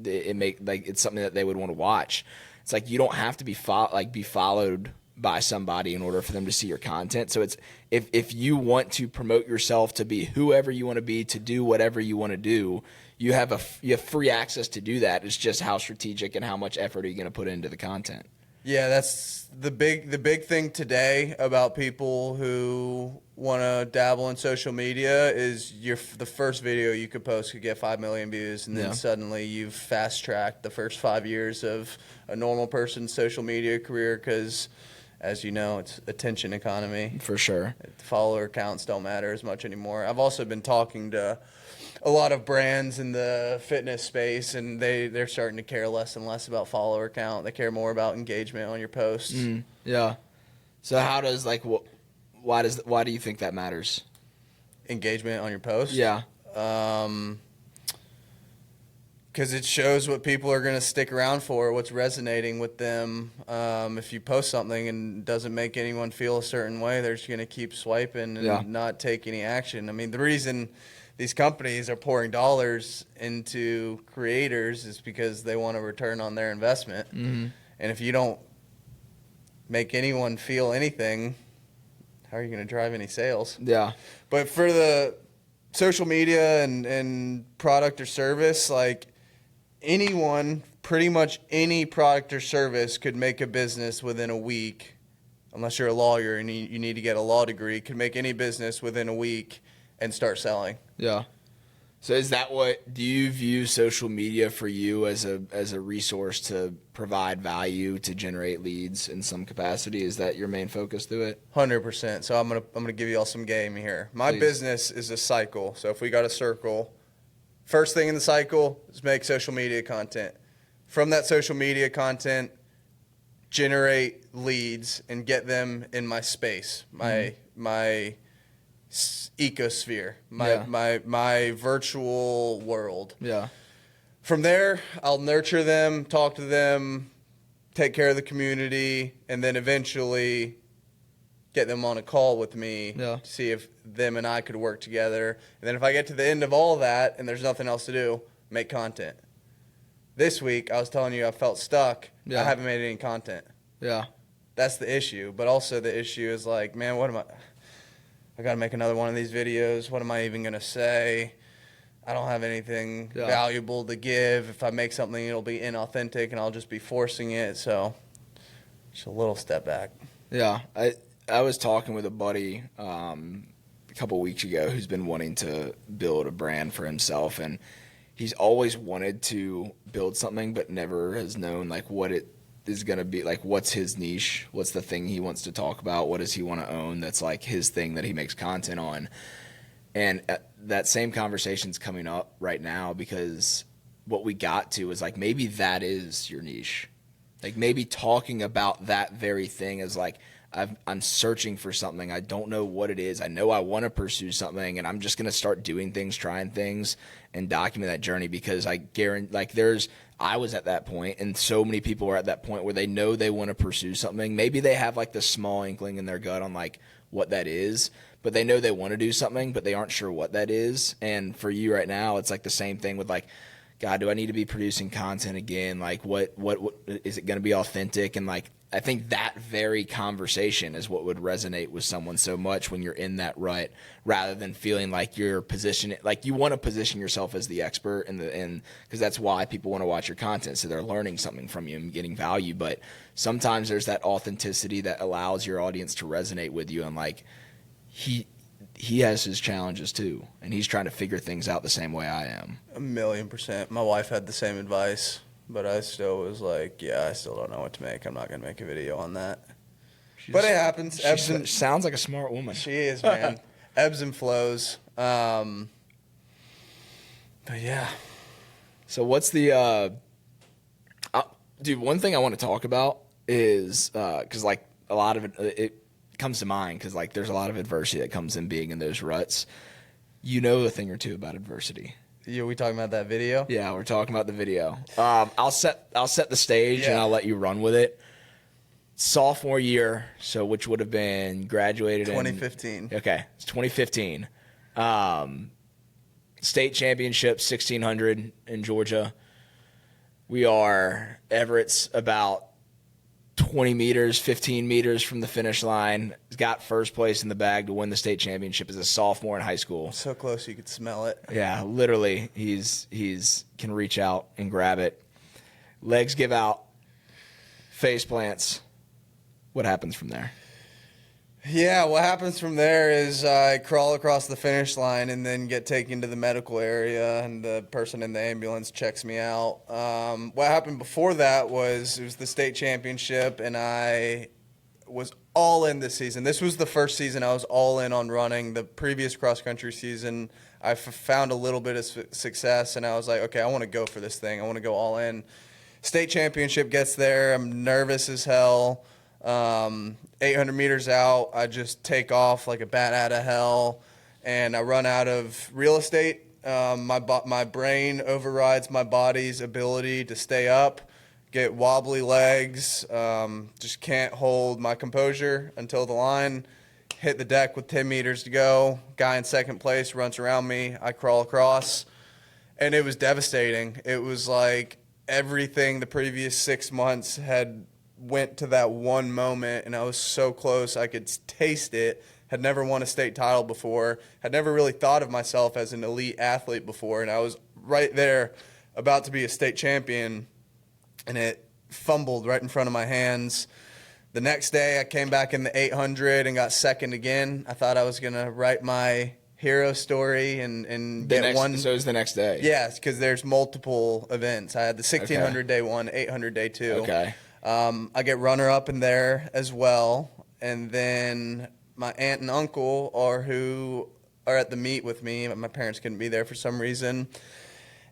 S1: it's something that they would want to watch. It's like you don't have to be followed by somebody in order for them to see your content. So it's if you want to promote yourself to be whoever you want to be, to do whatever you want to do, you have free access to do that. It's just how strategic and how much effort are you going to put into the content.
S2: Yeah, that's the big thing today about people who want to dabble in social media is the first video you could post could get 5 million views, and then suddenly you've fast-tracked the first 5 years of a normal person's social media career because, as you know, it's attention economy.
S1: For sure.
S2: Follower counts don't matter as much anymore. I've also been talking to a lot of brands in the fitness space, and they're starting to care less and less about follower count. They care more about engagement on your posts.
S1: Yeah. So how does why do you think that matters?
S2: Engagement on your post?
S1: Yeah.
S2: Because it shows what people are going to stick around for, what's resonating with them. If you post something and doesn't make anyone feel a certain way, they're just going to keep swiping and not take any action. I mean, the reason these companies are pouring dollars into creators is because they want a return on their investment. And if you don't make anyone feel anything, how are you going to drive any sales?
S1: Yeah.
S2: But for the social media and product or service, like anyone, pretty much any product or service could make a business within a week, unless you're a lawyer and you need to get a law degree, could make any business within a week and start selling.
S1: Yeah. So do you view social media for you as a resource to provide value, to generate leads in some capacity? Is that your main focus to it?
S2: 100%. So I'm gonna give you all some game here. My business is a cycle. So if we got a circle, first thing in the cycle is make social media content. From that social media content, generate leads and get them in my space, my ecosphere, my virtual world.
S1: Yeah.
S2: From there, I'll nurture them, talk to them, take care of the community, and then eventually get them on a call with me to see if them and I could work together. And then if I get to the end of all that and there's nothing else to do, make content. This week, I was telling you I felt stuck. I haven't made any content.
S1: Yeah.
S2: That's the issue. But also the issue is like, man, I got to make another one of these videos. What am I even going to say? I don't have anything valuable to give. If I make something, it'll be inauthentic and I'll just be forcing it. So just a little step back.
S1: Yeah. I was talking with a buddy a couple weeks ago who's been wanting to build a brand for himself, and he's always wanted to build something but never has known like what it is going to be, like what's his niche, what's the thing he wants to talk about, what does he want to own that's like his thing that he makes content on. And that same conversation's coming up right now because what we got to is like maybe that is your niche. Like maybe talking about that very thing is like I'm searching for something. I don't know what it is. I know I want to pursue something, and I'm just going to start doing things, trying things, and document that journey because I guarantee, like I was at that point, and so many people are at that point where they know they want to pursue something. Maybe they have like the small inkling in their gut on like what that is, but they know they want to do something, but they aren't sure what that is. And for you right now, it's like the same thing with like, God, do I need to be producing content again? Like what is it going to be authentic? And like, I think that very conversation is what would resonate with someone so much when you're in that rut, rather than feeling like you're positioned, like you want to position yourself as the expert and because that's why people want to watch your content. So they're learning something from you and getting value. But sometimes there's that authenticity that allows your audience to resonate with you. And like, he has his challenges too, and he's trying to figure things out the same way I am.
S2: 1,000,000%. My wife had the same advice, but I still was like, I still don't know what to make. I'm not going to make a video on that. But it happens.
S1: She sounds like a smart woman.
S2: She is, man. Ebbs and flows. But yeah.
S1: So what's the dude, one thing I want to talk about is because like a lot of it comes to mind because like there's a lot of adversity that comes in being in those ruts. You know a thing or two about adversity.
S2: Yeah, we talking about that video?
S1: Yeah, we're talking about the video. I'll set the stage and I'll let you run with it. Sophomore year, so which would have been graduated
S2: 2015.
S1: Okay, it's 2015. State championship 1600 in Georgia. We are Everett's about 20 meters, 15 meters from the finish line. He's got first place in the bag to win the state championship as a sophomore in high school.
S2: So close you could smell it.
S1: Yeah, literally, he's can reach out and grab it. Legs give out, face plants. What happens from there?
S2: Yeah, what happens from there is I crawl across the finish line and then get taken to the medical area, and the person in the ambulance checks me out. What happened before that was it was the state championship, and I was all in this season. This was the first season I was all in on running. The previous cross-country season, I found a little bit of success, and I was like, okay, I want to go for this thing. I want to go all in. State championship gets there. I'm nervous as hell. 800 meters out, I just take off like a bat out of hell, and I run out of real estate. My brain overrides my body's ability to stay up, get wobbly legs, just can't hold my composure until the line. Hit the deck with 10 meters to go. Guy in second place runs around me. I crawl across, and it was devastating. It was like everything the previous 6 months had went to that one moment, and I was so close. I could taste it. Had never won a state title before. Had never really thought of myself as an elite athlete before, and I was right there about to be a state champion, and it fumbled right in front of my hands. The next day, I came back in the 800 and got second again. I thought I was going to write my hero story and get one.
S1: So it was the next day?
S2: Yes, because there's multiple events. I had the 1600 day one, 800 day two.
S1: Okay.
S2: I get runner-up in there as well, and then my aunt and uncle who are at the meet with me. My parents couldn't be there for some reason,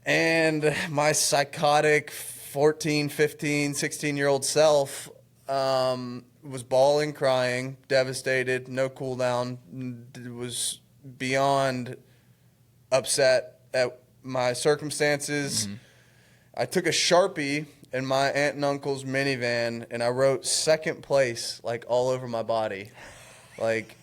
S2: and my psychotic 14, 15, 16-year-old self was bawling, crying, devastated, no cool down, was beyond upset at my circumstances. Mm-hmm. I took a Sharpie in my aunt and uncle's minivan, and I wrote second place like all over my body. Like,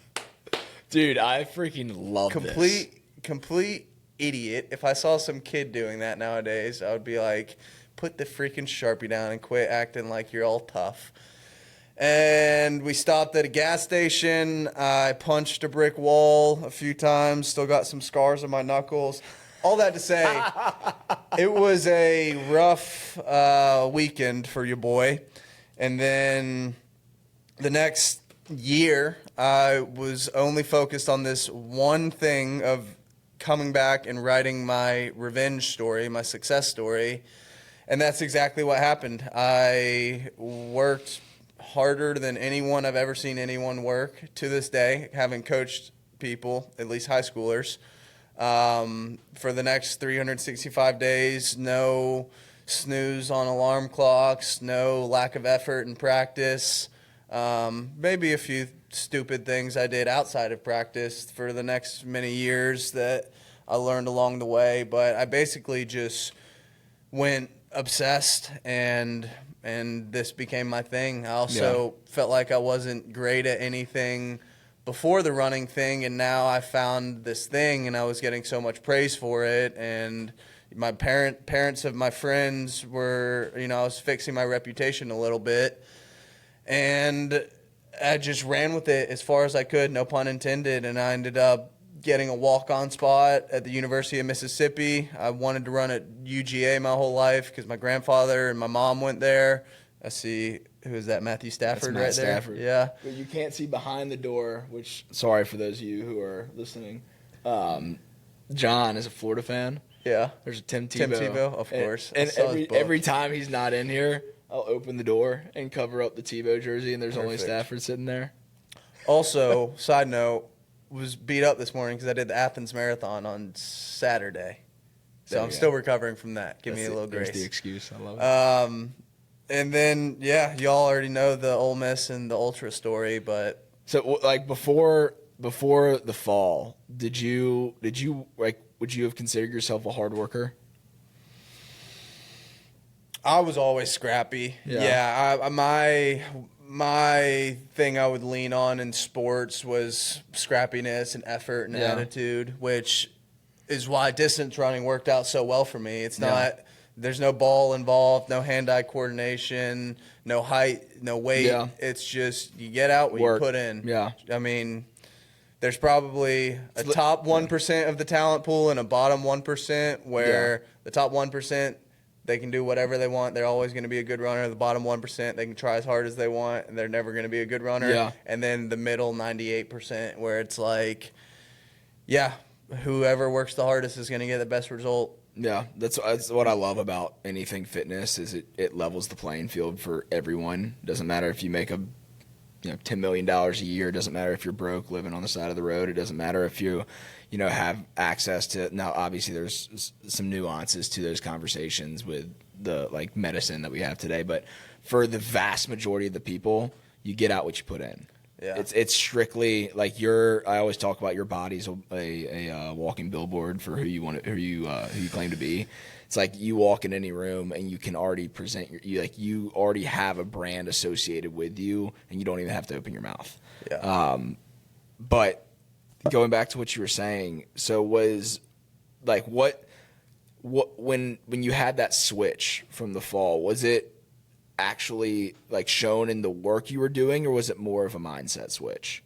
S1: dude, I freaking love this.
S2: Complete idiot. If I saw some kid doing that nowadays, I would be like, put the freaking Sharpie down and quit acting like you're all tough. And we stopped at a gas station. I punched a brick wall a few times, still got some scars on my knuckles. All that to say, it was a rough weekend for your boy. And then the next year, I was only focused on this one thing of coming back and writing my revenge story, my success story. And that's exactly what happened. I worked harder than anyone I've ever seen anyone work to this day, having coached people, at least high schoolers. For the next 365 days, no snooze on alarm clocks, no lack of effort in practice, maybe a few stupid things I did outside of practice for the next many years that I learned along the way. But I basically just went obsessed, and this became my thing. I also felt like I wasn't great at anything before the running thing, and now I found this thing, and I was getting so much praise for it. And my parents of my friends were, I was fixing my reputation a little bit, and I just ran with it as far as I could, no pun intended. And I ended up getting a walk-on spot at the University of Mississippi. I wanted to run at UGA my whole life because my grandfather and my mom went there. I see. Who is that? Matthew Stafford right there?
S1: Stafford.
S2: Yeah.
S1: But you can't see behind the door, which, sorry for those of you who are listening. John is a Florida fan.
S2: Yeah.
S1: There's a Tim Tebow.
S2: Tim Tebow, of course.
S1: And every time he's not in here, I'll open the door and cover up the Tebow jersey, and there's only Stafford sitting there.
S2: Also, side note, was beat up this morning because I did the Athens Marathon on Saturday. So I'm still recovering from that. Give me a little grace.
S1: There's the excuse. I love it.
S2: And then, y'all already know the Ole Miss and the Ultra story, but
S1: so like before the fall, would you have considered yourself a hard worker?
S2: I was always scrappy. Yeah, my thing I would lean on in sports was scrappiness and effort and attitude, which is why distance running worked out so well for me. It's not there's no ball involved, no hand-eye coordination, no height, no weight.
S1: Yeah.
S2: It's just you get out what you put in.
S1: Yeah.
S2: I mean, there's probably a top 1% of the talent pool and a bottom 1% where the top 1%, they can do whatever they want. They're always going to be a good runner. The bottom 1%, they can try as hard as they want, and they're never going to be a good runner.
S1: Yeah.
S2: And then the middle 98% where it's like, yeah, whoever works the hardest is going to get the best result.
S1: Yeah, that's what I love about anything fitness is it levels the playing field for everyone. Doesn't matter if you make $10 million a year. It doesn't matter if you're broke living on the side of the road. It doesn't matter if you have access to. Now, obviously, there's some nuances to those conversations with the medicine that we have today. But for the vast majority of the people, you get out what you put in. Yeah. It's strictly like I always talk about your body's a walking billboard for who you claim to be. It's like you walk in any room and you can already present you already have a brand associated with you, and you don't even have to open your mouth. Yeah. But going back to what you were saying, so was like what when you had that switch from the fall, was it actually shown in the work you were doing, or was it more of a mindset switch?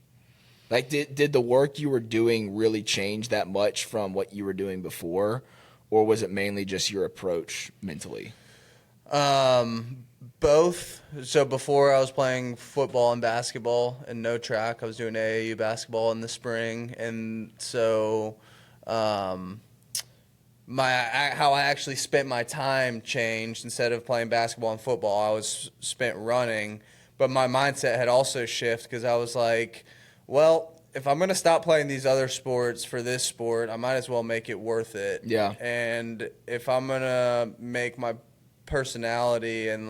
S1: Like did the work you were doing really change that much from what you were doing before, or was it mainly just your approach mentally?
S2: Both. So before I was playing football and basketball and no track. I was doing AAU basketball in the spring, and so how I actually spent my time changed. Instead of playing basketball and football, I was spent running. But my mindset had also shifted because I was like, well, if I'm going to stop playing these other sports for this sport, I might as well make it worth it. Yeah. And if I'm going to make my personality and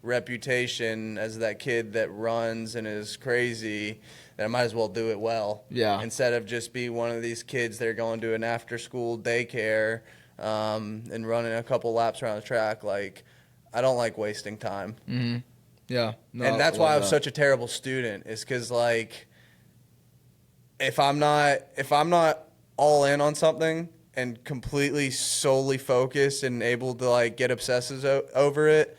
S2: reputation as that kid that runs and is crazy, then I might as well do it well. Yeah. Instead of just be one of these kids that are going to an after-school daycare and running a couple laps around the track. I don't like wasting time. Mm-hmm. Yeah. No, and that's why I was such a terrible student, is because if I'm not all in on something and completely solely focused and able to get obsessive over it,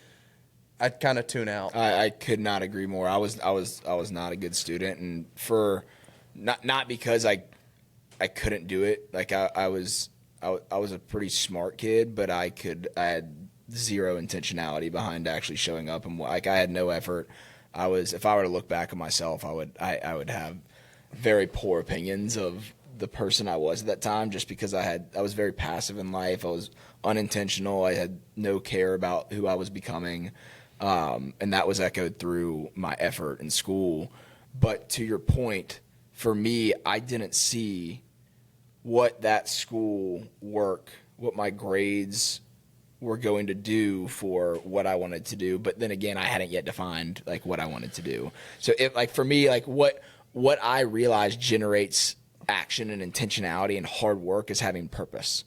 S2: I'd kind of tune out.
S1: I could not agree more. I was not a good student, and for not because I couldn't do it. I was a pretty smart kid, but I had zero intentionality behind actually showing up, and I had no effort. If I were to look back at myself, I would have very poor opinions of the person I was at that time, just because I was very passive in life. I was unintentional. I had no care about who I was becoming. And that was echoed through my effort in school. But to your point, for me, I didn't see what that school work, what my grades were going to do for what I wanted to do. But then again, I hadn't yet defined what I wanted to do. So for me, what I realized generates action and intentionality and hard work is having purpose.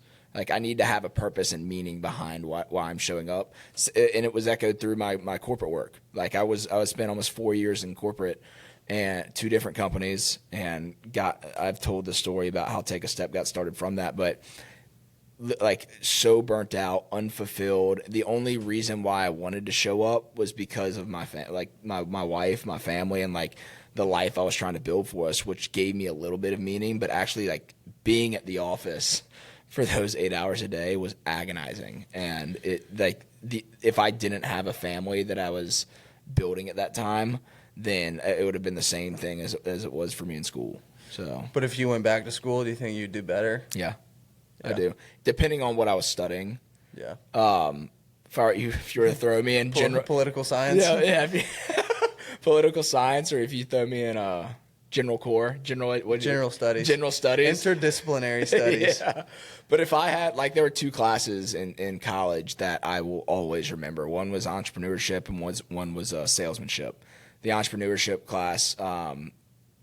S1: I need to have a purpose and meaning behind why I'm showing up. And it was echoed through my corporate work. I spent almost 4 years in corporate and 2 different companies, and I've told the story about how Take a Step got started from that, but so burnt out, unfulfilled. The only reason why I wanted to show up was because of my my wife, my family, and the life I was trying to build for us, which gave me a little bit of meaning. But actually being at the office for those 8 hours a day was agonizing. And if I didn't have a family that I was building at that time, then it would have been the same thing as it was for me in school. So,
S2: but if you went back to school, do you think you'd do better?
S1: Yeah, I do. Depending on what I was studying. Yeah. If you were to throw me in
S2: political science.
S1: Yeah. Political science, or if you throw me in general studies,
S2: interdisciplinary studies.
S1: Yeah. But if I had there were 2 classes in college that I will always remember. One was entrepreneurship, and one was salesmanship. The entrepreneurship class,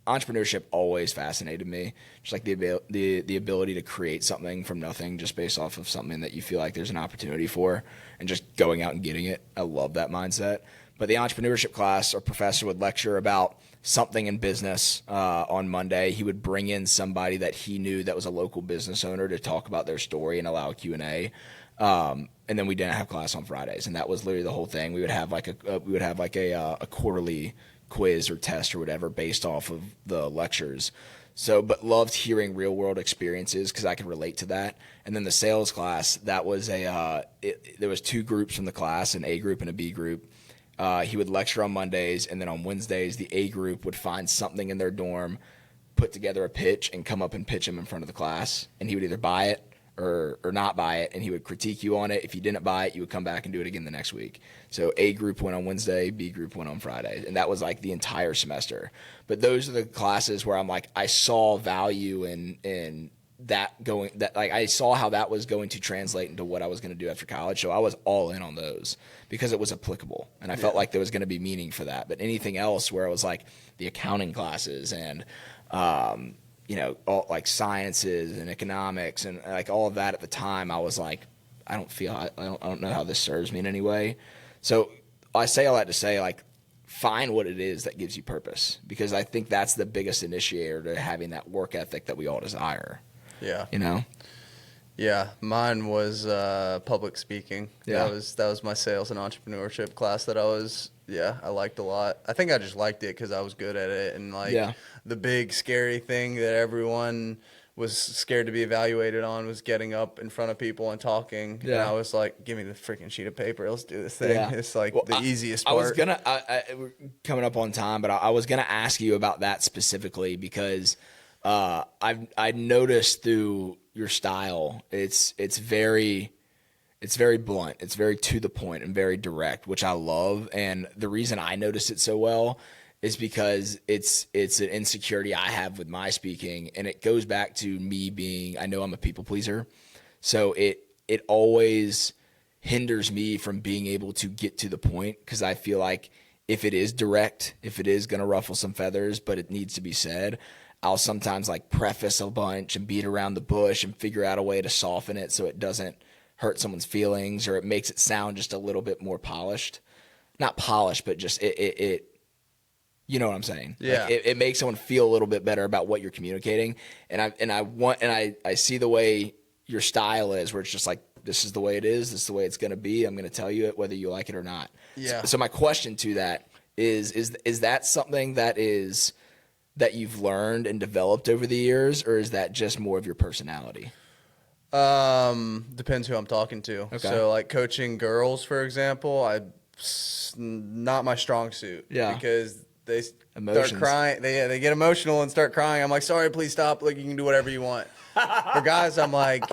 S1: entrepreneurship always fascinated me. Just the ability to create something from nothing, just based off of something that you feel like there's an opportunity for, and just going out and getting it. I love that mindset. But the entrepreneurship class, our professor would lecture about something in business on Monday. He would bring in somebody that he knew that was a local business owner to talk about their story and allow a Q&A. And then we didn't have class on Fridays, and that was literally the whole thing. We would have like a quarterly quiz or test or whatever based off of the lectures. So, but loved hearing real world experiences because I could relate to that. And then the sales class, that was there was 2 groups from the class, an A group and a B group. He would lecture on Mondays, and then on Wednesdays, the A group would find something in their dorm, put together a pitch, and come up and pitch him in front of the class. And he would either buy it or not buy it, and he would critique you on it. If you didn't buy it, you would come back and do it again the next week. So A group went on Wednesday, B group went on Friday, and that was like the entire semester. But those are the classes where I'm like, I saw value in I saw how that was going to translate into what I was going to do after college. So I was all in on those because it was applicable, and I felt like there was going to be meaning for that. But anything else where it was like the accounting classes and all like sciences and economics and like all of that at the time, I was like, I don't know how this serves me in any way. So I say all that to say, like, find what it is that gives you purpose, because I think that's the biggest initiator to having that work ethic that we all desire.
S2: Yeah. Yeah, mine was public speaking.
S1: Yeah.
S2: That was my sales and entrepreneurship class that I liked a lot. I think I just liked it because I was good at it, and the big scary thing that everyone was scared to be evaluated on was getting up in front of people and talking. Yeah. And I was like, give me the freaking sheet of paper. Let's do this thing. Yeah. It's like the easiest part.
S1: We're coming up on time, but I was going to ask you about that specifically because I noticed through your style, it's very blunt. It's very to the point and very direct, which I love. And the reason I noticed it so well is because it's an insecurity I have with my speaking, and it goes back to me I know I'm a people pleaser. So it always hinders me from being able to get to the point, because I feel like if it is direct, if it is going to ruffle some feathers, but it needs to be said, I'll sometimes like preface a bunch and beat around the bush and figure out a way to soften it so it doesn't hurt someone's feelings, or it makes it sound just a little bit more polished. Not polished, but just it you know what I'm saying?
S2: Yeah.
S1: Like it makes someone feel a little bit better about what you're communicating. And I see the way your style is, where it's just like, this is the way it is. This is the way it's going to be. I'm going to tell you it whether you like it or not.
S2: Yeah.
S1: So my question to that is that something that you've learned and developed over the years, or is that just more of your personality?
S2: Depends who I'm talking to.
S1: Okay.
S2: So like coaching girls, for example, not my strong suit.
S1: Yeah.
S2: Because they
S1: Emotions.
S2: start crying. They get emotional and start crying. I'm like, sorry, please stop. Like, you can do whatever you want. For guys, I'm like,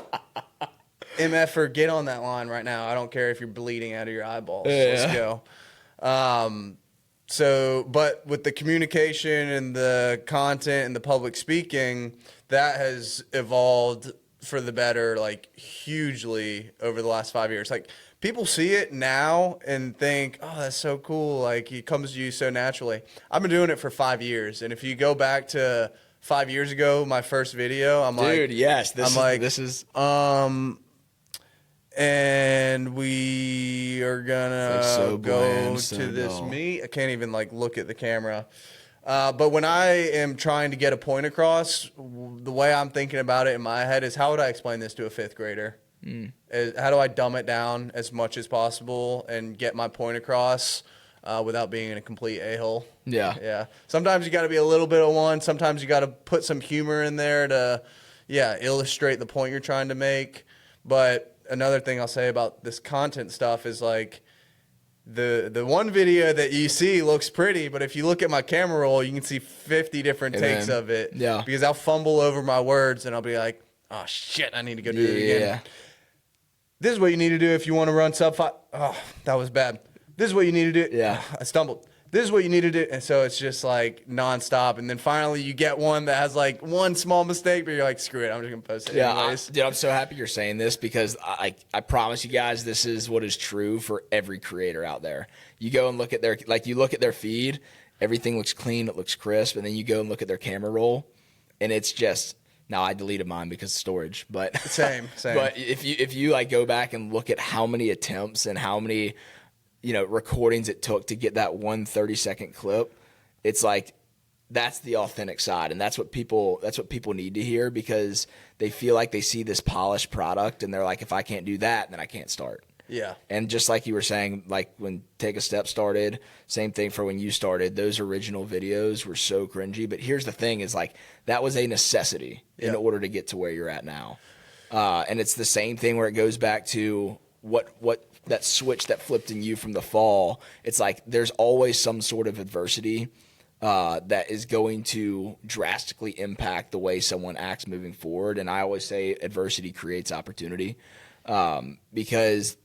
S2: MFer, get on that line right now. I don't care if you're bleeding out of your eyeballs. Yeah. Let's go. So, but with the communication and the content and the public speaking, that has evolved for the better, like hugely over the last 5 years. Like, people see it now and think, oh, that's so cool. Like, it comes to you so naturally. I've been doing it for 5 years. And if you go back to 5 years ago, my first video, I'm like,
S1: dude, yes, this is
S2: and we are gonna go to this meet. I can't even like look at the camera. But when I am trying to get a point across, the way I'm thinking about it in my head is, how would I explain this to a 5th grader? How do I dumb it down as much as possible and get my point across without being a complete a-hole?
S1: Yeah.
S2: Yeah. Sometimes you got to be a little bit of one. Sometimes you got to put some humor in there to, illustrate the point you're trying to make. But another thing I'll say about this content stuff is, like, the one video that you see looks pretty, but if you look at my camera roll, you can see 50 different takes of it.
S1: Yeah.
S2: Because I'll fumble over my words and I'll be like, oh, shit, I need to go do it again.
S1: Yeah.
S2: This is what you need to do if you want to run sub 5. Oh, that was bad. This is what you need to do.
S1: Yeah.
S2: I stumbled. This is what you need to do. And so it's just like nonstop. And then finally you get one that has like one small mistake, but you're like, screw it, I'm just going to post it anyways.
S1: Dude, I'm so happy you're saying this, because I promise you guys, this is what is true for every creator out there. You go and look at their feed, everything looks clean, it looks crisp, and then you go and look at their camera roll, and it's just, now I deleted mine because of storage, but
S2: same.
S1: But if you like go back and look at how many attempts and how many recordings it took to get that 1 30-second clip, it's like that's the authentic side, and that's what people need to hear, because they feel like they see this polished product and they're like, if I can't do that, then I can't start.
S2: Yeah.
S1: And just like you were saying, like when Take a Step started, same thing for when you started, those original videos were so cringy. But here's the thing is, like, that was a necessity in order to get to where you're at now. And it's the same thing where it goes back to what that switch that flipped in you from the fall. It's like there's always some sort of adversity that is going to drastically impact the way someone acts moving forward. And I always say adversity creates opportunity, because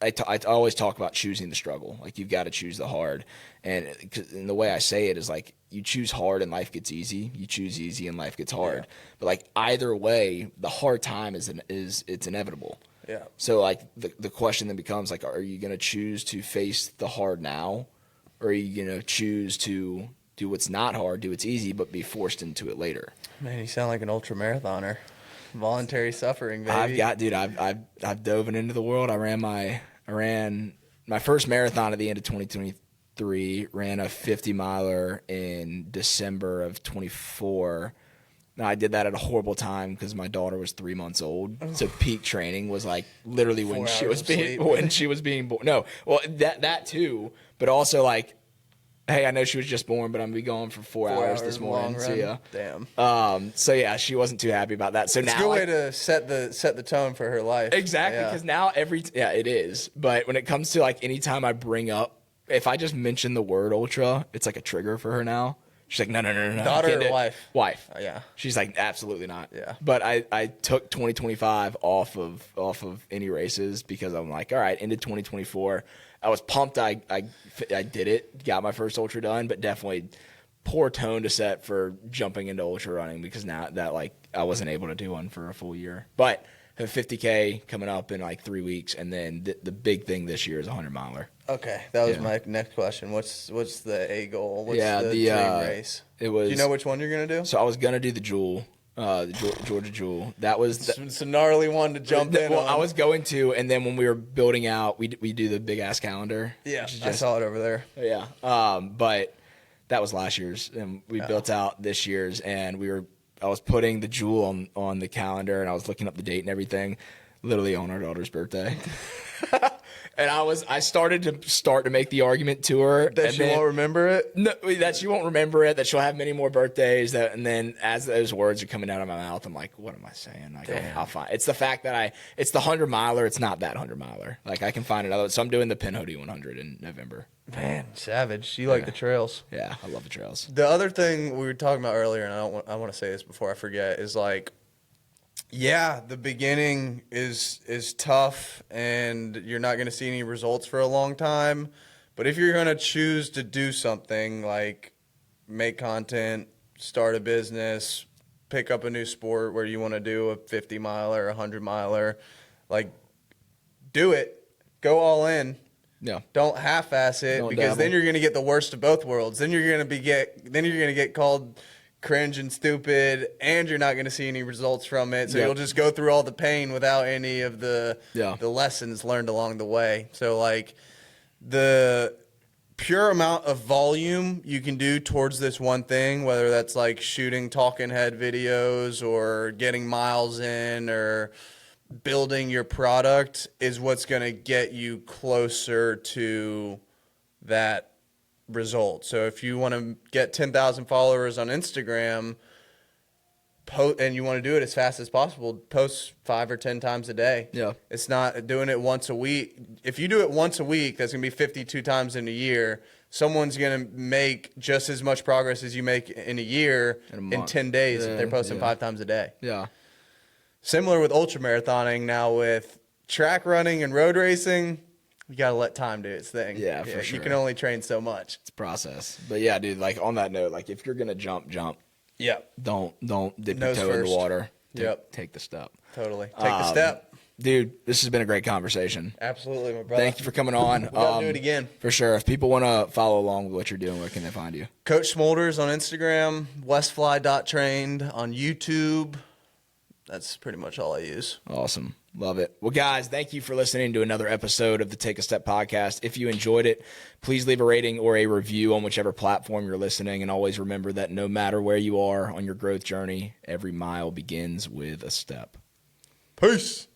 S1: I always talk about choosing the struggle. Like, you've got to choose the hard. And the way I say it is, like, you choose hard and life gets easy. You choose easy and life gets hard. Yeah. But, like, either way, the hard time is it's inevitable.
S2: Yeah.
S1: So, like, the question then becomes, like, are you going to choose to face the hard now? Or are you going to choose to do what's not hard, do what's easy, but be forced into it later?
S2: Man, you sound like an ultra marathoner. Voluntary suffering, baby.
S1: I've dove into the world. I ran my first marathon at the end of 2023, ran a 50 miler in December of 24. Now, I did that at a horrible time because my daughter was 3 months old. So peak training was like literally when she was being born. No, well, that too, but also like, hey, I know she was just born, but I'm gonna be going for 4 hours this morning. So yeah,
S2: damn.
S1: So yeah, she wasn't too happy about that. So
S2: it's
S1: now,
S2: a good way to set the tone for her life.
S1: Exactly, because now it is. But when it comes to, like, anytime I bring up, if I just mention the word ultra, it's like a trigger for her now. She's like, no.
S2: Daughter or wife?
S1: Wife.
S2: Yeah.
S1: She's like, absolutely not.
S2: Yeah.
S1: But I took 2025 off of any races because I'm like, all right, into 2024. I was pumped. I did it, got my first ultra done, but definitely poor tone to set for jumping into ultra running, because now that, like, I wasn't able to do one for a full year. But I have 50K coming up in like 3 weeks, and then the big thing this year is a 100-miler.
S2: Okay, that was my next question. What's the A goal? What's the dream race?
S1: It was.
S2: Do you know which one you're gonna do?
S1: So I was gonna do the Jewel. The Georgia Jewel. That was
S2: it's a gnarly one to jump in.
S1: Well, I was going to, and then when we were building out, we do the big ass calendar.
S2: Yeah, I saw it over there.
S1: Yeah, but that was last year's, and we built out this year's, and I was putting the Jewel on the calendar, and I was looking up the date and everything, literally on our daughter's birthday. And I started to make the argument to her
S2: that she won't remember it.
S1: No, that she won't remember it. That she'll have many more birthdays. And then as those words are coming out of my mouth, I'm like, what am I saying? Like, I'll find. It's the fact that it's the 100-miler. It's not that 100-miler. Like, I can find another. So I'm doing the Pinhoti 100 in November.
S2: Man, savage. You like the trails?
S1: Yeah, I love the trails.
S2: The other thing we were talking about earlier, and I want to say this before I forget, is like, yeah, the beginning is tough, and you're not going to see any results for a long time. But if you're going to choose to do something like make content, start a business, pick up a new sport where you want to do a 50-miler, a 100-miler, like, do it. Go all in.
S1: Yeah.
S2: Don't half-ass it, because then you're going to get the worst of both worlds. Then you're going to get called cringe and stupid, and you're not going to see any results from it. So you'll just go through all the pain without any of the lessons learned along the way. So, like, the pure amount of volume you can do towards this one thing, whether that's like shooting talking head videos or getting miles in or building your product, is what's going to get you closer to that result. So if you want to get 10,000 followers on Instagram, and you want to do it as fast as possible, post 5 or 10 times a day.
S1: Yeah.
S2: It's not doing it once a week. If you do it once a week, that's going to be 52 times in a year. Someone's going to make just as much progress as you make in a year in 10 days if they're posting 5 times a day.
S1: Yeah.
S2: Similar with ultramarathoning. Now with track running and road racing, you got to let time do its thing.
S1: Yeah, for sure.
S2: You can only train so much.
S1: It's a process. But yeah, dude, like, on that note, like, if you're going to jump.
S2: Yep.
S1: Don't dip
S2: Nose
S1: your toe in the
S2: first.
S1: water.
S2: Yep.
S1: Take the step.
S2: Totally. Take the step.
S1: Dude, this has been a great conversation.
S2: Absolutely, my brother.
S1: Thank you for coming on.
S2: We got to do it again.
S1: For sure. If people want to follow along with what you're doing, where can they find you?
S2: Coach Smulders on Instagram, westfly.trained on YouTube. That's pretty much all I use.
S1: Awesome. Love it. Well, guys, thank you for listening to another episode of the Take a Step podcast. If you enjoyed it, please leave a rating or a review on whichever platform you're listening. And always remember that no matter where you are on your growth journey, every mile begins with a step.
S2: Peace.